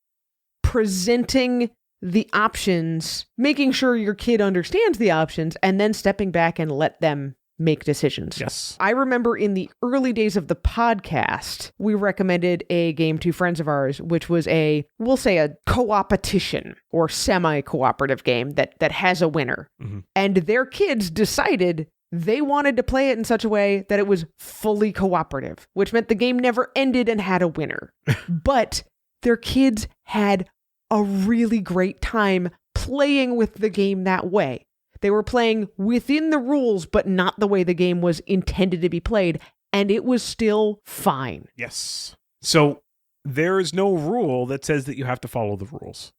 S1: Presenting the options, making sure your kid understands the options, and then stepping back and let them make decisions.
S3: Yes.
S1: I remember in the early days of the podcast, we recommended a game to friends of ours, which was we'll say a co-opetition or semi-cooperative game that has a winner.
S3: Mm-hmm.
S1: And their kids decided they wanted to play it in such a way that it was fully cooperative, which meant the game never ended and had a winner. But their kids had a really great time playing with the game that way. They were playing within the rules, but not the way the game was intended to be played, and it was still fine.
S3: Yes. So there is no rule that says that you have to follow the rules.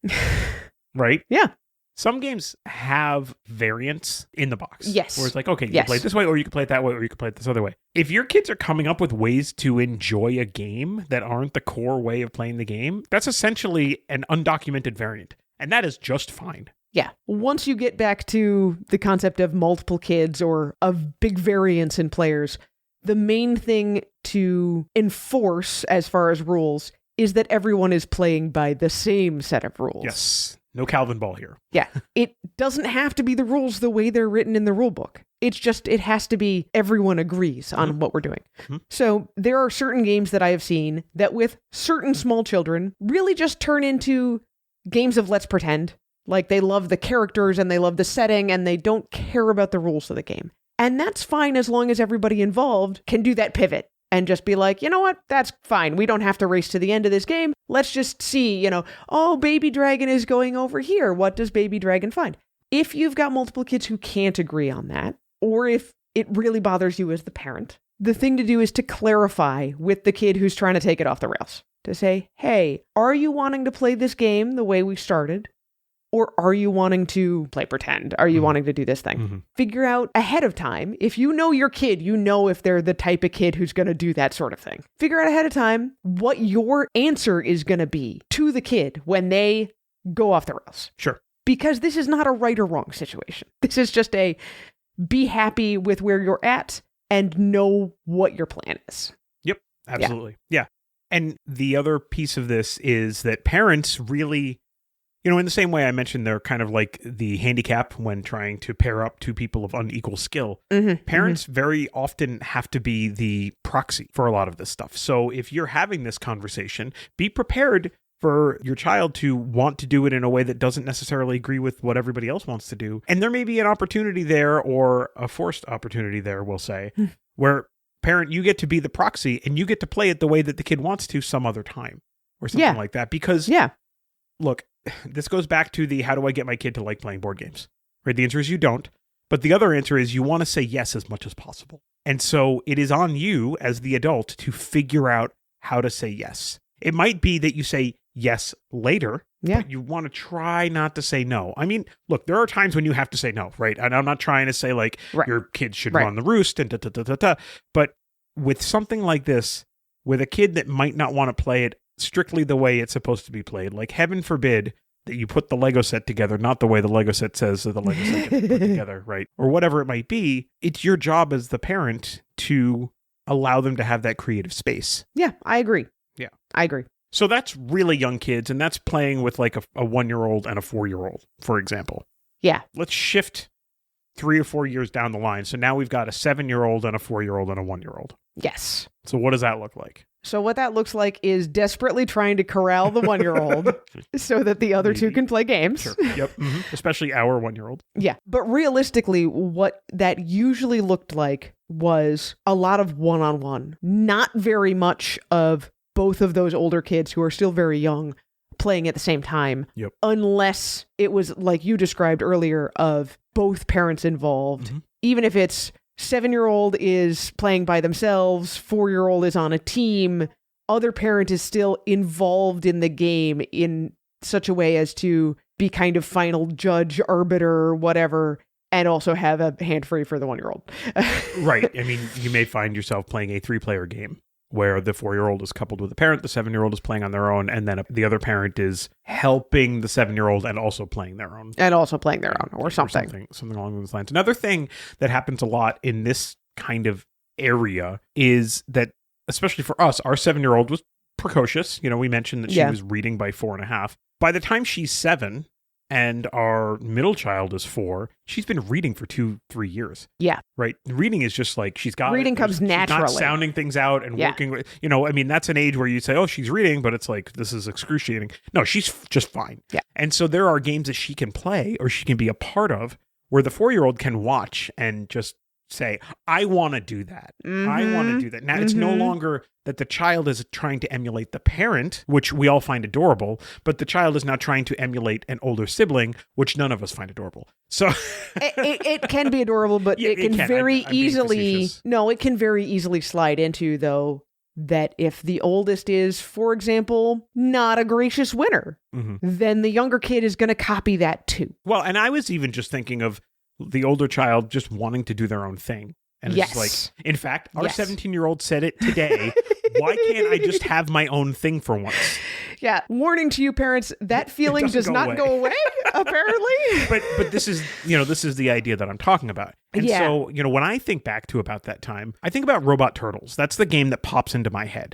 S3: Right?
S1: Yeah.
S3: Some games have variants in the box.
S1: Yes.
S3: Where it's like, okay, you can play it this way, or you can play it that way, or you can play it this other way. If your kids are coming up with ways to enjoy a game that aren't the core way of playing the game, that's essentially an undocumented variant. And that is just fine.
S1: Yeah. Once you get back to the concept of multiple kids or of big variance in players, the main thing to enforce as far as rules is that everyone is playing by the same set of rules.
S3: Yes. No Calvin ball here.
S1: Yeah. It doesn't have to be the rules the way they're written in the rule book. It's just, it has to be everyone agrees on what we're doing.
S3: Mm-hmm.
S1: So there are certain games that I have seen that with certain small children really just turn into games of let's pretend. Like they love the characters and they love the setting and they don't care about the rules of the game. And that's fine as long as everybody involved can do that pivot and just be like, you know what, that's fine. We don't have to race to the end of this game. Let's just see, oh, baby dragon is going over here. What does baby dragon find? If you've got multiple kids who can't agree on that, or if it really bothers you as the parent, the thing to do is to clarify with the kid who's trying to take it off the rails. To say, hey, are you wanting to play this game the way we started? Or are you wanting to play pretend? Are you wanting to do this thing?
S3: Mm-hmm.
S1: Figure out ahead of time. If you know your kid, you know if they're the type of kid who's going to do that sort of thing. Figure out ahead of time what your answer is going to be to the kid when they go off the rails.
S3: Sure.
S1: Because this is not a right or wrong situation. This is just a be happy with where you're at and know what your plan is.
S3: Yep. Absolutely. Yeah. And the other piece of this is that parents really In the same way I mentioned, they're kind of like the handicap when trying to pair up two people of unequal skill. Parents very often have to be the proxy for a lot of this stuff. So if you're having this conversation, be prepared for your child to want to do it in a way that doesn't necessarily agree with what everybody else wants to do. And there may be an opportunity there, or a forced opportunity there, we'll say, where parent, you get to be the proxy and you get to play it the way that the kid wants to some other time or something like that. Because look, this goes back to the how do I get my kid to like playing board games? Right? The answer is you don't. But the other answer is you want to say yes as much as possible. And so it is on you as the adult to figure out how to say yes. It might be that you say yes later, but you want to try not to say no. I mean, look, there are times when you have to say no, right? And I'm not trying to say like your kids should run the roost and but with something like this, with a kid that might not want to play it strictly the way it's supposed to be played, like heaven forbid that you put the Lego set together not the way the Lego set says that the Lego set gets put together, right? Or whatever it might be, it's your job as the parent to allow them to have that creative space.
S1: Yeah, I agree.
S3: Yeah.
S1: I agree.
S3: So that's really young kids, and that's playing with like a 1-year-old and a 4-year-old, for example.
S1: Yeah.
S3: Let's shift 3 or 4 years down the line. So now we've got a 7-year-old and a 4-year-old and a 1-year-old.
S1: Yes.
S3: So what does that look like?
S1: So what that looks like is desperately trying to corral the 1-year-old so that the other two can play games.
S3: Sure. Yep. Especially our 1-year-old.
S1: Yeah. But realistically, what that usually looked like was a lot of one-on-one. Not very much of both of those older kids who are still very young playing at the same time.
S3: Yep.
S1: Unless it was like you described earlier of both parents involved. Even if it's 7-year-old is playing by themselves, 4-year-old is on a team, other parent is still involved in the game in such a way as to be kind of final judge, arbiter, whatever, and also have a hand free for the 1-year-old.
S3: Right. I mean, you may find yourself playing a 3-player game where the 4-year-old is coupled with a parent, the 7-year-old is playing on their own, and then the other parent is helping the 7-year-old and also playing their own.
S1: Or something.
S3: Something along those lines. Another thing that happens a lot in this kind of area is that, especially for us, our 7-year-old was precocious. We mentioned that she was reading by 4.5. By the time she's 7 and our middle child is 4, she's been reading for 2-3 years.
S1: Yeah.
S3: Right. Reading is just like she's got
S1: reading comes naturally.
S3: She's not sounding things out and working with, I mean, that's an age where you say, oh, she's reading, but it's like, this is excruciating. No, she's just fine.
S1: Yeah.
S3: And so there are games that she can play or she can be a part of where the 4-year-old can watch and just say, I want to do that. I want to do that. Now, it's no longer that the child is trying to emulate the parent, which we all find adorable, but the child is now trying to emulate an older sibling, which none of us find adorable. So
S1: it can be adorable, but it can very easily, it can very easily slide into, though, that if the oldest is, for example, not a gracious winner, then the younger kid is going to copy that too.
S3: Well, and I was even just thinking of the older child just wanting to do their own thing. And it's like, in fact, our 17-year-old said it today. Why can't I just have my own thing for once?
S1: Yeah. Warning to you parents, that feeling does not go away, apparently.
S3: But this is, this is the idea that I'm talking about. And so, when I think back to about that time, I think about Robot Turtles. That's the game that pops into my head.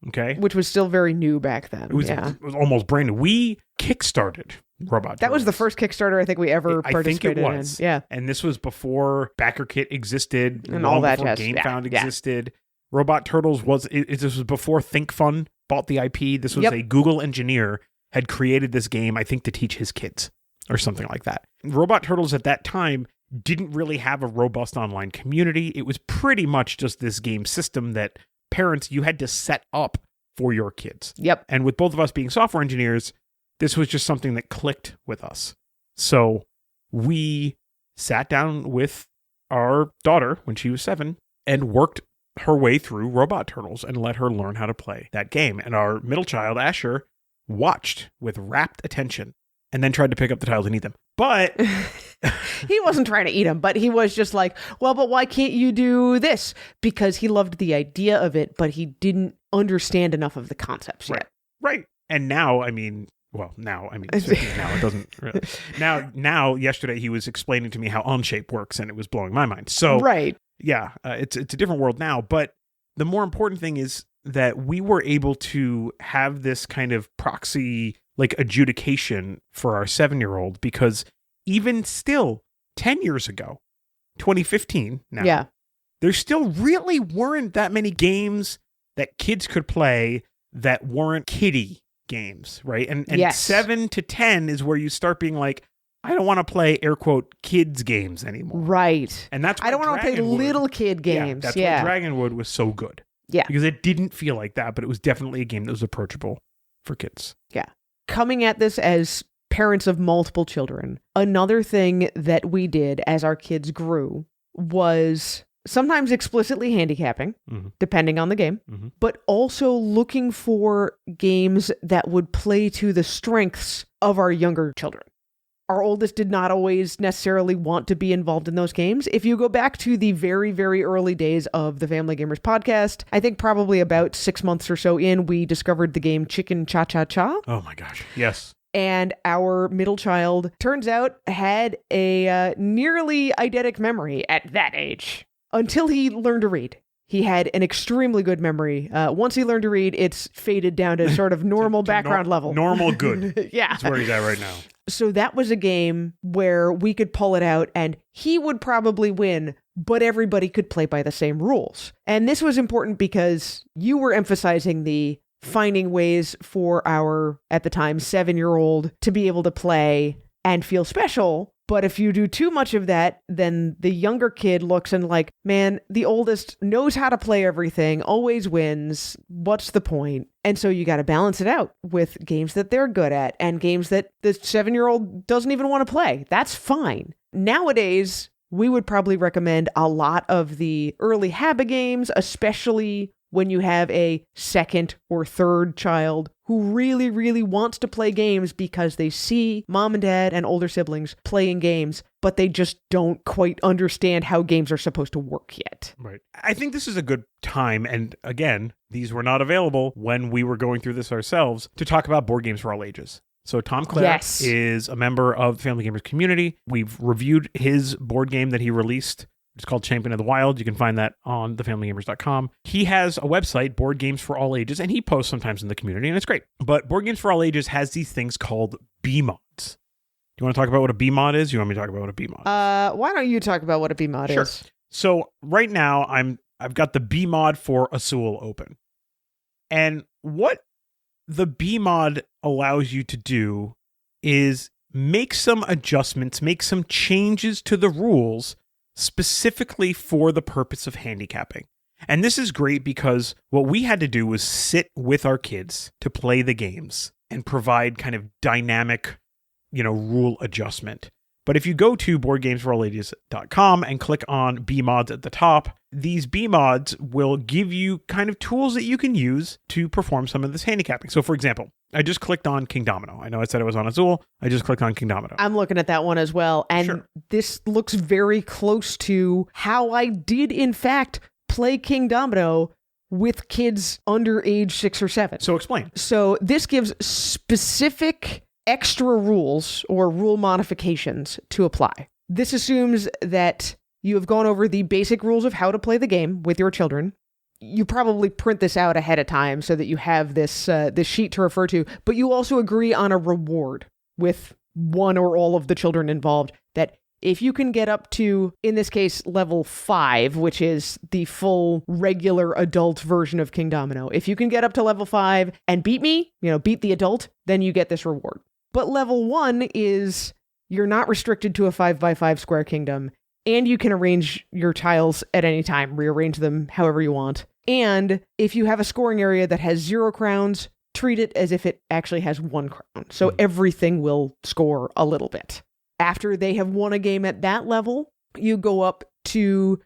S3: Okay.
S1: Which was still very new back then.
S3: It was almost brand new. We kickstarted Robot Turtles.
S1: That was the first Kickstarter I think we ever participated in. I think it was.
S3: Yeah. And this was before BackerKit existed.
S1: And all that
S3: before GameFound existed. Robot Turtles this was before ThinkFun bought the IP. This was a Google engineer had created this game, I think, to teach his kids or something like that. Robot Turtles at that time didn't really have a robust online community. It was pretty much just this game system that parents, you had to set up for your kids.
S1: Yep.
S3: And with both of us being software engineers, this was just something that clicked with us. So we sat down with our daughter when she was 7 and worked her way through Robot Turtles and let her learn how to play that game. And our middle child, Asher, watched with rapt attention and then tried to pick up the tiles and eat them. But
S1: he wasn't trying to eat them, but he was just like, well, but why can't you do this? Because he loved the idea of it, but he didn't understand enough of the concepts yet.
S3: Right. And now, it's 15 now. It doesn't really. Now, yesterday he was explaining to me how Onshape works, and it was blowing my mind. So, yeah, it's a different world now. But the more important thing is that we were able to have this kind of proxy like adjudication for our 7-year-old, because even still 10 years ago, 2015 now, there still really weren't that many games that kids could play that weren't kiddie games, right? And 7 to 10 is where you start being like, I don't want to play air quote kids games anymore.
S1: Right.
S3: And that's why
S1: I don't want to play little kid games.
S3: That's why Dragonwood was so good.
S1: Yeah.
S3: Because it didn't feel like that, but it was definitely a game that was approachable for kids.
S1: Yeah. Coming at this as parents of multiple children, another thing that we did as our kids grew was sometimes explicitly handicapping, depending on the game, but also looking for games that would play to the strengths of our younger children. Our oldest did not always necessarily want to be involved in those games. If you go back to the very, very early days of the Family Gamers podcast, I think probably about 6 months or so in, we discovered the game Chicken Cha-Cha-Cha.
S3: Oh my gosh. Yes.
S1: And our middle child, turns out, had a nearly eidetic memory at that age until he learned to read. He had an extremely good memory. Once he learned to read, it's faded down to sort of normal background level.
S3: Normal good.
S1: Yeah.
S3: That's where he's at right now.
S1: So that was a game where we could pull it out and he would probably win, but everybody could play by the same rules. And this was important because you were emphasizing the finding ways for our, at the time, 7-year-old to be able to play and feel special. But if you do too much of that, then the younger kid looks and like, man, the oldest knows how to play everything, always wins. What's the point? And so you got to balance it out with games that they're good at and games that the 7-year-old doesn't even want to play. That's fine. Nowadays, we would probably recommend a lot of the early HABA games, especially when you have a second or third child who really, really wants to play games because they see mom and dad and older siblings playing games, but they just don't quite understand how games are supposed to work yet.
S3: Right. I think this is a good time, and again, these were not available when we were going through this ourselves, to talk about board games for all ages. So Tom Clare is a member of the Family Gamers community. We've reviewed his board game that he released. It's called Champion of the Wild. You can find that on thefamilygamers.com. He has a website, Board Games for All Ages, and he posts sometimes in the community, and it's great. But Board Games for All Ages has these things called B-mods. Do you want to talk about what a B-mod is? You want me to talk about what a B-mod is?
S1: Why don't you talk about what a B-mod is?
S3: So right now, I've got the B-mod for Azul open. And what the B-mod allows you to do is make some adjustments, make some changes to the rules specifically for the purpose of handicapping. And this is great because what we had to do was sit with our kids to play the games and provide kind of dynamic, rule adjustment. But if you go to boardgamesforallages.com and click on B-mods at the top, these B-mods will give you kind of tools that you can use to perform some of this handicapping. So for example, I just clicked on King Domino. I know I said it was on Azul. I just clicked on King Domino.
S1: I'm looking at that one as well. And this looks very close to how I did, in fact, play King Domino with kids under age 6 or 7.
S3: So explain.
S1: So this gives specific extra rules or rule modifications to apply. This assumes that you have gone over the basic rules of how to play the game with your children. You probably print this out ahead of time so that you have this sheet to refer to, but you also agree on a reward with one or all of the children involved, that if you can get up to, in this case, level 5, which is the full regular adult version of King Domino, if you can get up to level 5 and beat me, beat the adult, then you get this reward. But level 1 is you're not restricted to a 5x5 square kingdom, and you can arrange your tiles at any time, rearrange them however you want. And if you have a scoring area that has 0 crowns, treat it as if it actually has 1 crown. So everything will score a little bit. After they have won a game at that level, you go up to,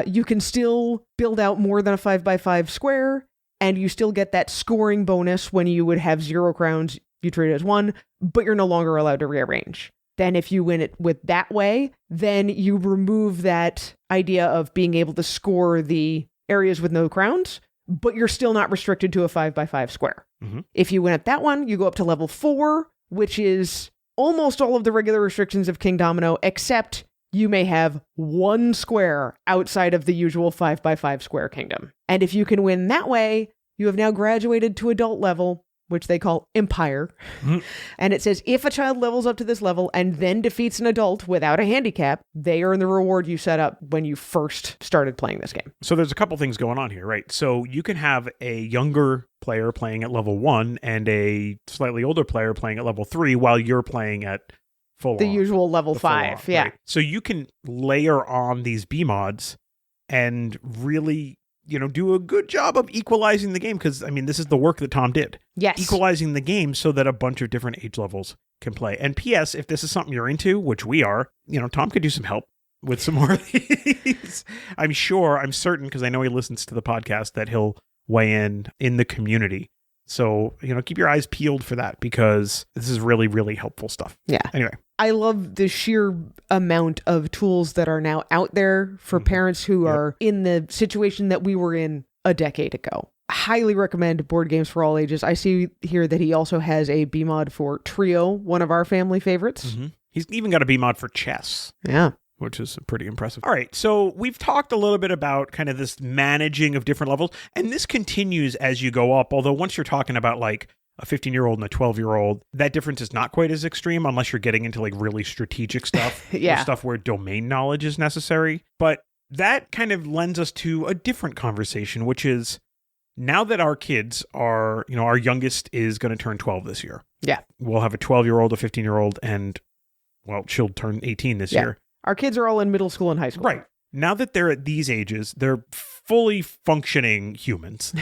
S1: you can still build out more than a 5x5 square, and you still get that scoring bonus when you would have 0 crowns, you treat it as 1, but you're no longer allowed to rearrange. Then if you win it with that way, then you remove that idea of being able to score the areas with no crowns, but you're still not restricted to a 5x5 square. Mm-hmm. If you win at that one, you go up to level 4, which is almost all of the regular restrictions of King Domino, except you may have 1 square outside of the usual 5x5 square kingdom. And if you can win that way, you have now graduated to adult level, which they call Empire.
S3: Mhm.
S1: And it says, if a child levels up to this level and then defeats an adult without a handicap, they earn the reward you set up when you first started playing this game.
S3: So there's a couple things going on here, right? So you can have a younger player playing at level 1 and a slightly older player playing at level 3 while you're playing at full
S1: The
S3: on,
S1: usual level
S3: the full
S1: 5.
S3: on,
S1: Yeah.
S3: right? So you can layer on these B mods and really, do a good job of equalizing the game, because, this is the work that Tom did.
S1: Yes.
S3: Equalizing the game so that a bunch of different age levels can play. And P.S., if this is something you're into, which we are, Tom could do some help with some more of these. I'm certain, because I know he listens to the podcast, that he'll weigh in the community. So, keep your eyes peeled for that, because this is really, really helpful stuff.
S1: Yeah.
S3: Anyway.
S1: I love the sheer amount of tools that are now out there for parents who are in the situation that we were in a decade ago. Highly recommend Board Games for All Ages. I see here that he also has a B-mod for Trio, one of our family favorites.
S3: Mm-hmm. He's even got a B-mod for chess.
S1: Yeah.
S3: Which is pretty impressive. All right, so we've talked a little bit about kind of this managing of different levels, and this continues as you go up, although once you're talking about like a 15-year-old and a 12-year-old, that difference is not quite as extreme unless you're getting into like really strategic stuff,
S1: Yeah.
S3: or stuff where domain knowledge is necessary. But that kind of lends us to a different conversation, which is now that our kids are, our youngest is going to turn 12 this year.
S1: Yeah.
S3: We'll have a 12-year-old, a 15-year-old, and, well, she'll turn 18 this year.
S1: Our kids are all in middle school and high school.
S3: Right. Now that they're at these ages, they're fully functioning humans.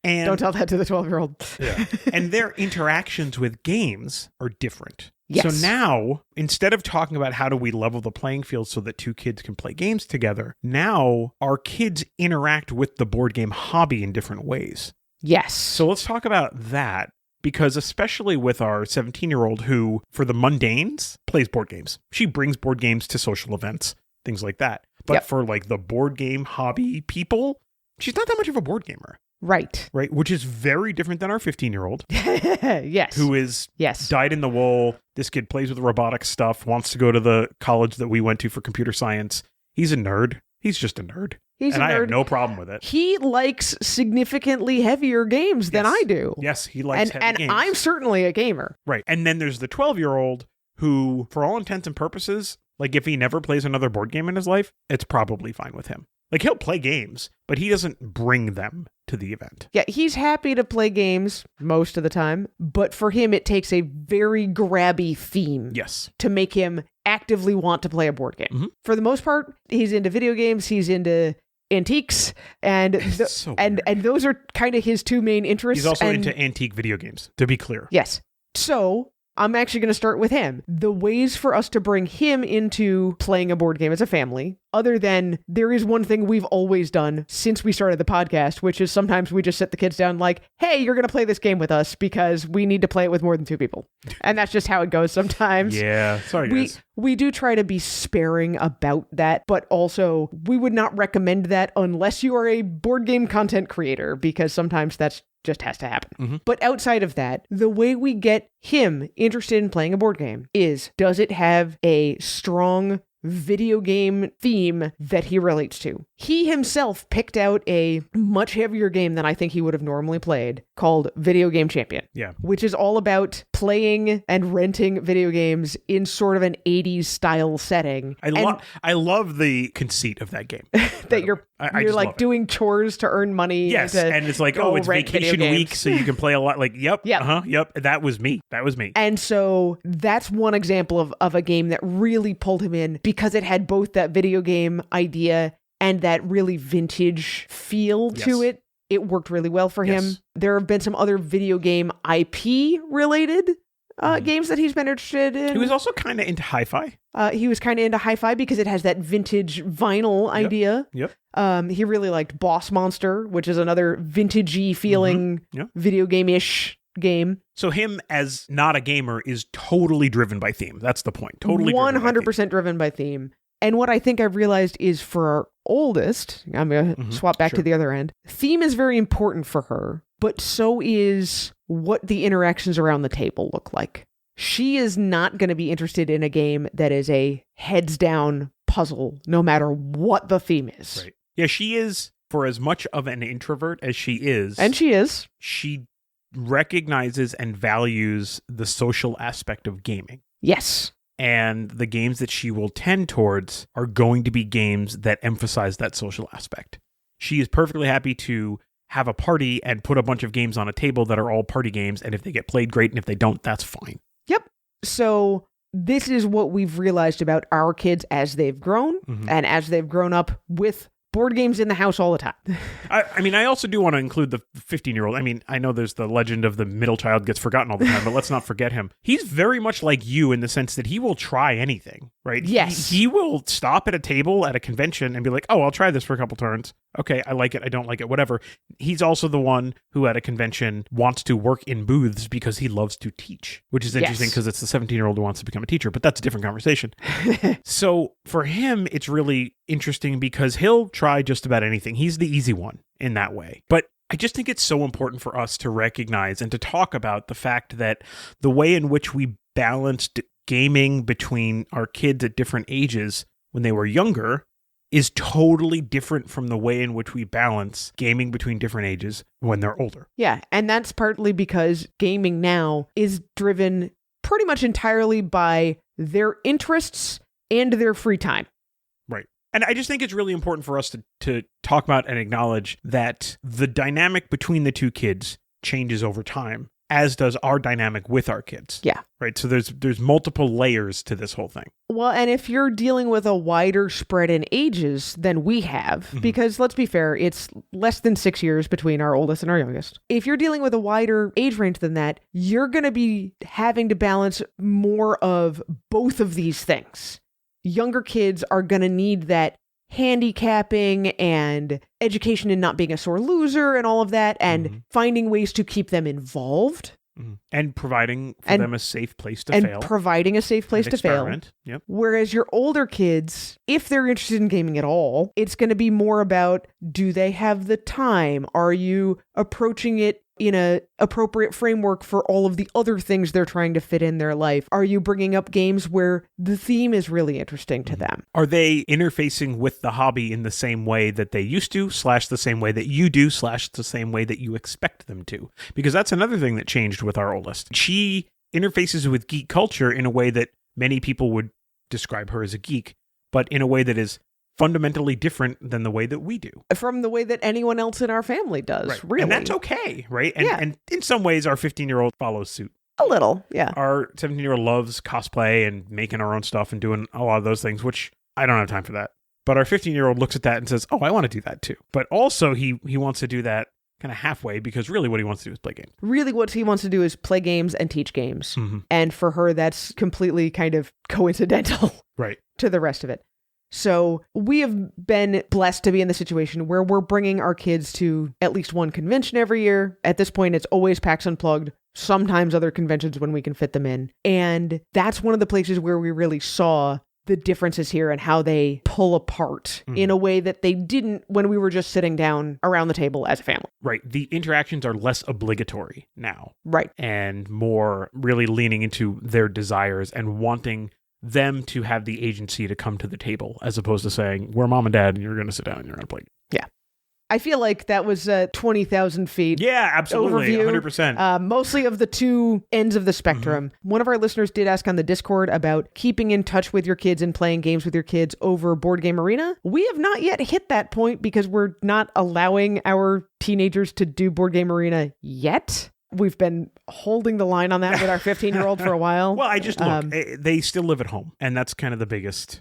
S3: And
S1: Don't tell that to the 12-year-old.
S3: yeah. And their interactions with games are different.
S1: Yes.
S3: So now, instead of talking about how do we level the playing field so that two kids can play games together, now our kids interact with the board game hobby in different ways.
S1: Yes.
S3: So let's talk about that. Because especially with our 17-year-old who, for the mundanes, plays board games. She brings board games to social events, things like that. But for like the board game hobby people, she's not that much of a board gamer.
S1: Right.
S3: Right? Which is very different than our 15-year-old.
S1: Yes.
S3: Who is dyed in the wool. This kid plays with robotics stuff, wants to go to the college that we went to for computer science. He's a nerd. He's just a nerd. I have no problem with it.
S1: He likes significantly heavier games than I do.
S3: Yes, he likes heavy games.
S1: And I'm certainly a gamer.
S3: Right. And then there's the 12-year-old who, for all intents and purposes, like if he never plays another board game in his life, it's probably fine with him. Like he'll play games, but he doesn't bring them to the event.
S1: Yeah, he's happy to play games most of the time, but for him it takes a very grabby theme to make him actively want to play a board game.
S3: Mm-hmm.
S1: For the most part, he's into video games, he's into antiques, and and those are kind of his two main interests.
S3: He's also into antique video games, to be clear.
S1: Yes. So I'm actually going to start with him. The ways for us to bring him into playing a board game as a family, other than there is one thing we've always done since we started the podcast, which is sometimes we just sit the kids down like, hey, you're going to play this game with us because we need to play it with more than 2 people. And that's just how it goes sometimes.
S3: Yeah. Sorry, guys.
S1: We do try to be sparing about that, but also we would not recommend that unless you are a board game content creator, because sometimes that's just has to happen.
S3: Mm-hmm.
S1: But outside of that, the way we get him interested in playing a board game is, does it have a strong video game theme that he relates to? He himself picked out a much heavier game than I think he would have normally played, called Video Game Champion.
S3: Yeah.
S1: Which is all about playing and renting video games in sort of an 80s style setting.
S3: I love the conceit of that game.
S1: That you're like doing chores to earn money.
S3: Yes, and it's like, it's vacation week, so you can play a lot. Like, yep. That was me.
S1: And so that's one example of a game that really pulled him in, because it had both that video game idea and that really vintage feel to it. It worked really well for him. There have been some other video game IP related games that he's been interested in.
S3: He was also kind of into hi-fi.
S1: He was kind of into hi-fi because it has that vintage vinyl idea.
S3: Yep.
S1: He really liked Boss Monster, which is another vintagey feeling video game-ish game.
S3: So him as not a gamer is totally driven by theme. That's the point. Totally
S1: 100% driven by theme. And what I think I've realized is for our oldest, I'm going to swap back to the other end, theme is very important for her, but so is what the interactions around the table look like. She is not going to be interested in a game that is a heads down puzzle, no matter what the theme is.
S3: Right. Yeah, she is, for as much of an introvert as she is.
S1: And she is.
S3: She recognizes and values the social aspect of gaming.
S1: Yes.
S3: And the games that she will tend towards are going to be games that emphasize that social aspect. She is perfectly happy to have a party and put a bunch of games on a table that are all party games. And if they get played, great. And if they don't, that's fine.
S1: Yep. So this is what we've realized about our kids as they've grown and as they've grown up with board games in the house all the time.
S3: I mean, I also do want to include the 15-year-old. I mean, I know there's the legend of the middle child gets forgotten all the time, but let's not forget him. He's very much like you in the sense that he will try anything, right?
S1: Yes.
S3: He will stop at a table at a convention and be like, oh, I'll try this for a couple turns. Okay, I like it, I don't like it, whatever. He's also the one who at a convention wants to work in booths because he loves to teach, which is interesting because it's the 17-year-old who wants to become a teacher, but that's a different conversation. So for him, it's really interesting because he'll try just about anything. He's the easy one in that way. But I just think it's so important for us to recognize and to talk about the fact that the way in which we balanced gaming between our kids at different ages when they were younger is totally different from the way in which we balance gaming between different ages when they're older.
S1: Yeah, and that's partly because gaming now is driven pretty much entirely by their interests and their free time.
S3: Right. And I just think it's really important for us to talk about and acknowledge that the dynamic between the two kids changes over time, as does our dynamic with our kids.
S1: Yeah.
S3: Right. So there's multiple layers to this whole thing.
S1: Well, and if you're dealing with a wider spread in ages than we have, because let's be fair, it's less than 6 years between our oldest and our youngest. If you're dealing with a wider age range than that, you're going to be having to balance more of both of these things. Younger kids are going to need that handicapping and education in not being a sore loser and all of that, and finding ways to keep them involved.
S3: And providing for them a safe place to fail.
S1: And providing a safe place to fail.
S3: Yep.
S1: Whereas your older kids, if they're interested in gaming at all, it's going to be more about, do they have the time? Are you approaching it in a appropriate framework for all of the other things they're trying to fit in their life? Are you bringing up games where the theme is really interesting to them?
S3: Are they interfacing with the hobby in the same way that they used to, / the same way that you do, / the same way that you expect them to? Because that's another thing that changed with our oldest. She interfaces with geek culture in a way that many people would describe her as a geek, but in a way that is fundamentally different than the way that we do.
S1: From the way that anyone else in our family does,
S3: right.
S1: really.
S3: And that's okay, right? And in some ways, our 15-year-old follows suit.
S1: A little, yeah.
S3: Our 17-year-old loves cosplay and making our own stuff and doing a lot of those things, which I don't have time for that. But our 15-year-old looks at that and says, oh, I want to do that too. But also he wants to do that kind of halfway, because really what he wants to do is play games.
S1: Really what he wants to do is play games and teach games. And for her, that's completely kind of coincidental
S3: right.
S1: to the rest of it. So we have been blessed to be in the situation where we're bringing our kids to at least one convention every year. At this point, it's always PAX Unplugged, sometimes other conventions when we can fit them in. And that's one of the places where we really saw the differences here and how they pull apart in a way that they didn't when we were just sitting down around the table as a family.
S3: Right. The interactions are less obligatory now.
S1: Right.
S3: And more really leaning into their desires and wanting them to have the agency to come to the table, as opposed to saying, we're mom and dad and you're going to sit down and you're going to play.
S1: Yeah. I feel like that was 20,000 feet.
S3: Yeah, absolutely.
S1: Overview,
S3: 100%.
S1: Mostly of the two ends of the spectrum. One of our listeners did ask on the Discord about keeping in touch with your kids and playing games with your kids over Board Game Arena. We have not yet hit that point because we're not allowing our teenagers to do Board Game Arena yet. We've been holding the line on that with our 15-year-old for a while.
S3: Well, I just look, they still live at home, and that's kind of the biggest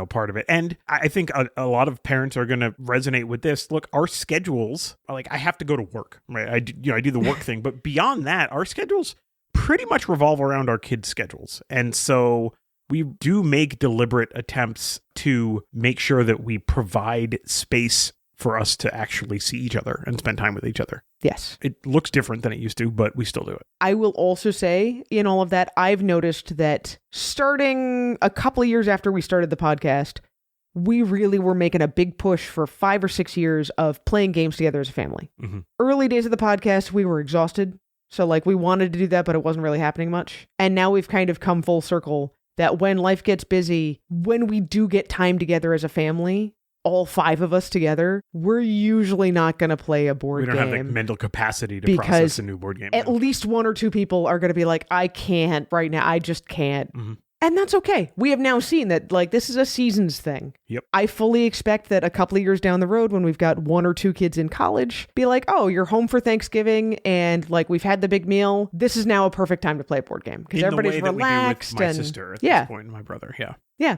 S3: part of it. And I think a lot of parents are going to resonate with this. Look, our schedules, like, I have to go to work, right? I do the work thing, but beyond that, our schedules pretty much revolve around our kids' schedules. And so we do make deliberate attempts to make sure that we provide space for us to actually see each other and spend time with each other.
S1: Yes.
S3: It looks different than it used to, but we still do it.
S1: I will also say, in all of that, I've noticed that starting a couple of years after we started the podcast, we really were making a big push for 5 or 6 years of playing games together as a family. Early days of the podcast, we were exhausted. So, we wanted to do that, but it wasn't really happening much. And now we've kind of come full circle that when life gets busy, when we do get time together as a family, all 5 of us together, we're usually not going to play a board game.
S3: We don't have the mental capacity to process a new board game.
S1: At least 1 or 2 people are going to be like, I can't right now. I just can't. And that's okay. We have now seen that, like, this is a seasons thing.
S3: Yep.
S1: I fully expect that a couple of years down the road, when we've got 1 or 2 kids in college, be like, oh, you're home for Thanksgiving and, like, we've had the big meal. This is now a perfect time to play a board game because everybody's relaxed.
S3: We do with my sister at this point, and my brother. Yeah.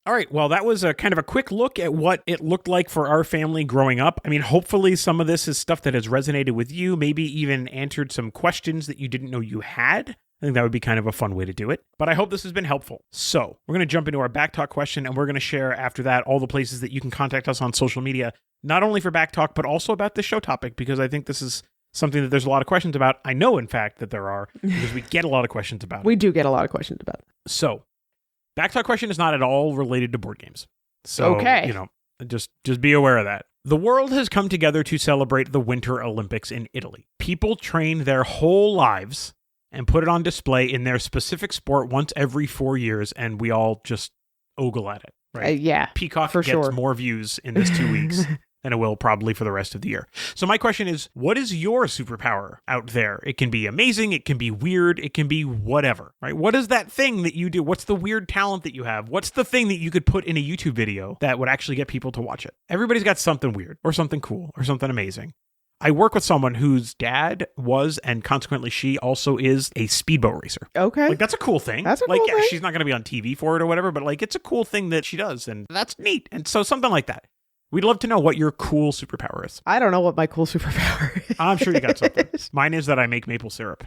S3: All right. Well, that was a kind of a quick look at what it looked like for our family growing up. I mean, hopefully some of this is stuff that has resonated with you, maybe even answered some questions that you didn't know you had. I think that would be kind of a fun way to do it. But I hope this has been helpful. So we're going to jump into our Back Talk question, and we're going to share after that all the places that you can contact us on social media, not only for Back Talk, but also about this show topic, because I think this is something that there's a lot of questions about. I know, in fact, that there are, because we get a lot of questions about it.
S1: We do get a lot of questions about it.
S3: So Back Talk question is not at all related to board games. So,
S1: okay.
S3: Just be aware of that. The world has come together to celebrate the Winter Olympics in Italy. People train their whole lives and put it on display in their specific sport once every 4 years, and we all just ogle at it, right?
S1: Yeah,
S3: Peacock
S1: for
S3: gets
S1: sure.
S3: more views in this 2 weeks than it will probably for the rest of the year. So my question is, what is your superpower out there? It can be amazing, it can be weird, it can be whatever, right? What is that thing that you do? What's the weird talent that you have? What's the thing that you could put in a YouTube video that would actually get people to watch it? Everybody's got something weird or something cool or something amazing. I work with someone whose dad was, and consequently she also is, a speedboat racer.
S1: Okay.
S3: Like, that's a cool thing.
S1: That's a cool thing.
S3: She's not going to be on TV for it or whatever, but like, it's a cool thing that she does, and that's neat. And so something like that. We'd love to know what your cool superpower is.
S1: I don't know what my cool superpower is.
S3: I'm sure you got something. Mine is that I make maple syrup.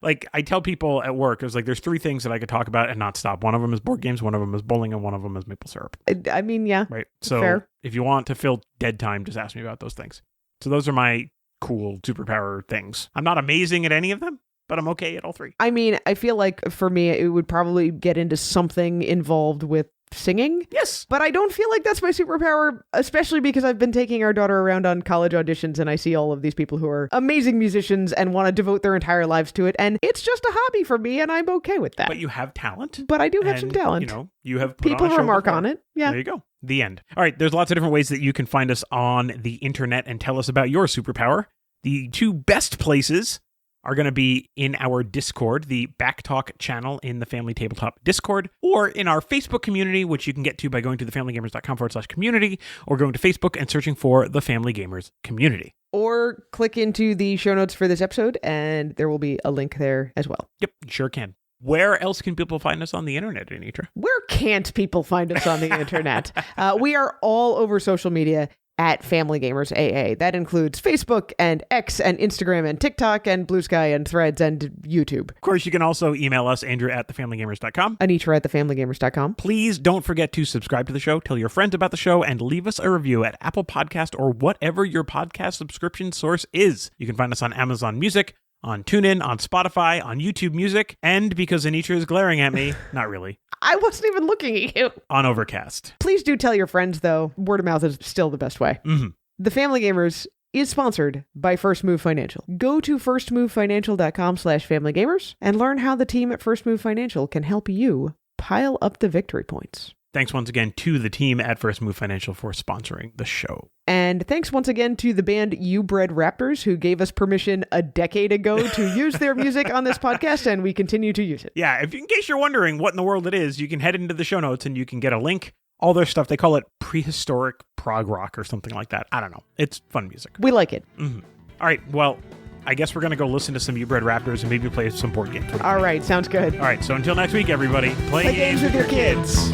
S3: Like, I tell people at work, there's 3 things that I could talk about and not stop. One of them is board games, one of them is bowling, and one of them is maple syrup.
S1: I mean, yeah.
S3: Right. So
S1: fair.
S3: If you want to fill dead time, just ask me about those things. So those are my cool superpower things. I'm not amazing at any of them, but I'm okay at all 3.
S1: I mean, I feel like for me, it would probably get into something involved with singing.
S3: Yes.
S1: But I don't feel like that's my superpower, especially because I've been taking our daughter around on college auditions and I see all of these people who are amazing musicians and want to devote their entire lives to it. And it's just a hobby for me and I'm okay with that.
S3: But you have talent.
S1: But I do have some talent.
S3: You have put
S1: people
S3: on a show
S1: remark
S3: before.
S1: on it. Yeah.
S3: There you go. The end. All right. There's lots of different ways that you can find us on the internet and tell us about your superpower. The 2 best places are going to be in our Discord, the Backtalk channel in the Family Tabletop Discord, or in our Facebook community, which you can get to by going to thefamilygamers.com/community, or going to Facebook and searching for The Family Gamers Community.
S1: Or click into the show notes for this episode, and there will be a link there as well.
S3: Yep, you sure can. Where else can people find us on the internet, Anitra?
S1: Where can't people find us on the internet? We are all over social media at Family Gamers AA. That includes Facebook and X and Instagram and TikTok and Blue Sky and Threads and YouTube.
S3: Of course, you can also email us, Andrew at thefamilygamers.com.
S1: Anitra at thefamilygamers.com.
S3: Please don't forget to subscribe to the show, tell your friends about the show, and leave us a review at Apple Podcast or whatever your podcast subscription source is. You can find us on Amazon Music, on TuneIn, on Spotify, on YouTube Music, and because Anitra is glaring at me, not really,
S1: I wasn't even looking at you.
S3: on Overcast.
S1: Please do tell your friends, though. Word of mouth is still the best way.
S3: Mm-hmm.
S1: The Family Gamers is sponsored by First Move Financial. Go to firstmovefinancial.com/familygamers and learn how the team at First Move Financial can help you pile up the victory points.
S3: Thanks once again to the team at First Move Financial for sponsoring the show.
S1: And thanks once again to the band You Bred Raptors, who gave us permission a decade ago to use their music on this podcast, and we continue to use it.
S3: Yeah, in case you're wondering what in the world it is, you can head into the show notes and you can get a link. All their stuff, they call it prehistoric prog rock or something like that. I don't know. It's fun music.
S1: We like it.
S3: Mm-hmm. All right, well, I guess we're going to go listen to some You Bred Raptors and maybe play some board games.
S1: All right, sounds good.
S3: All right, so until next week, everybody, play
S1: games with your kids.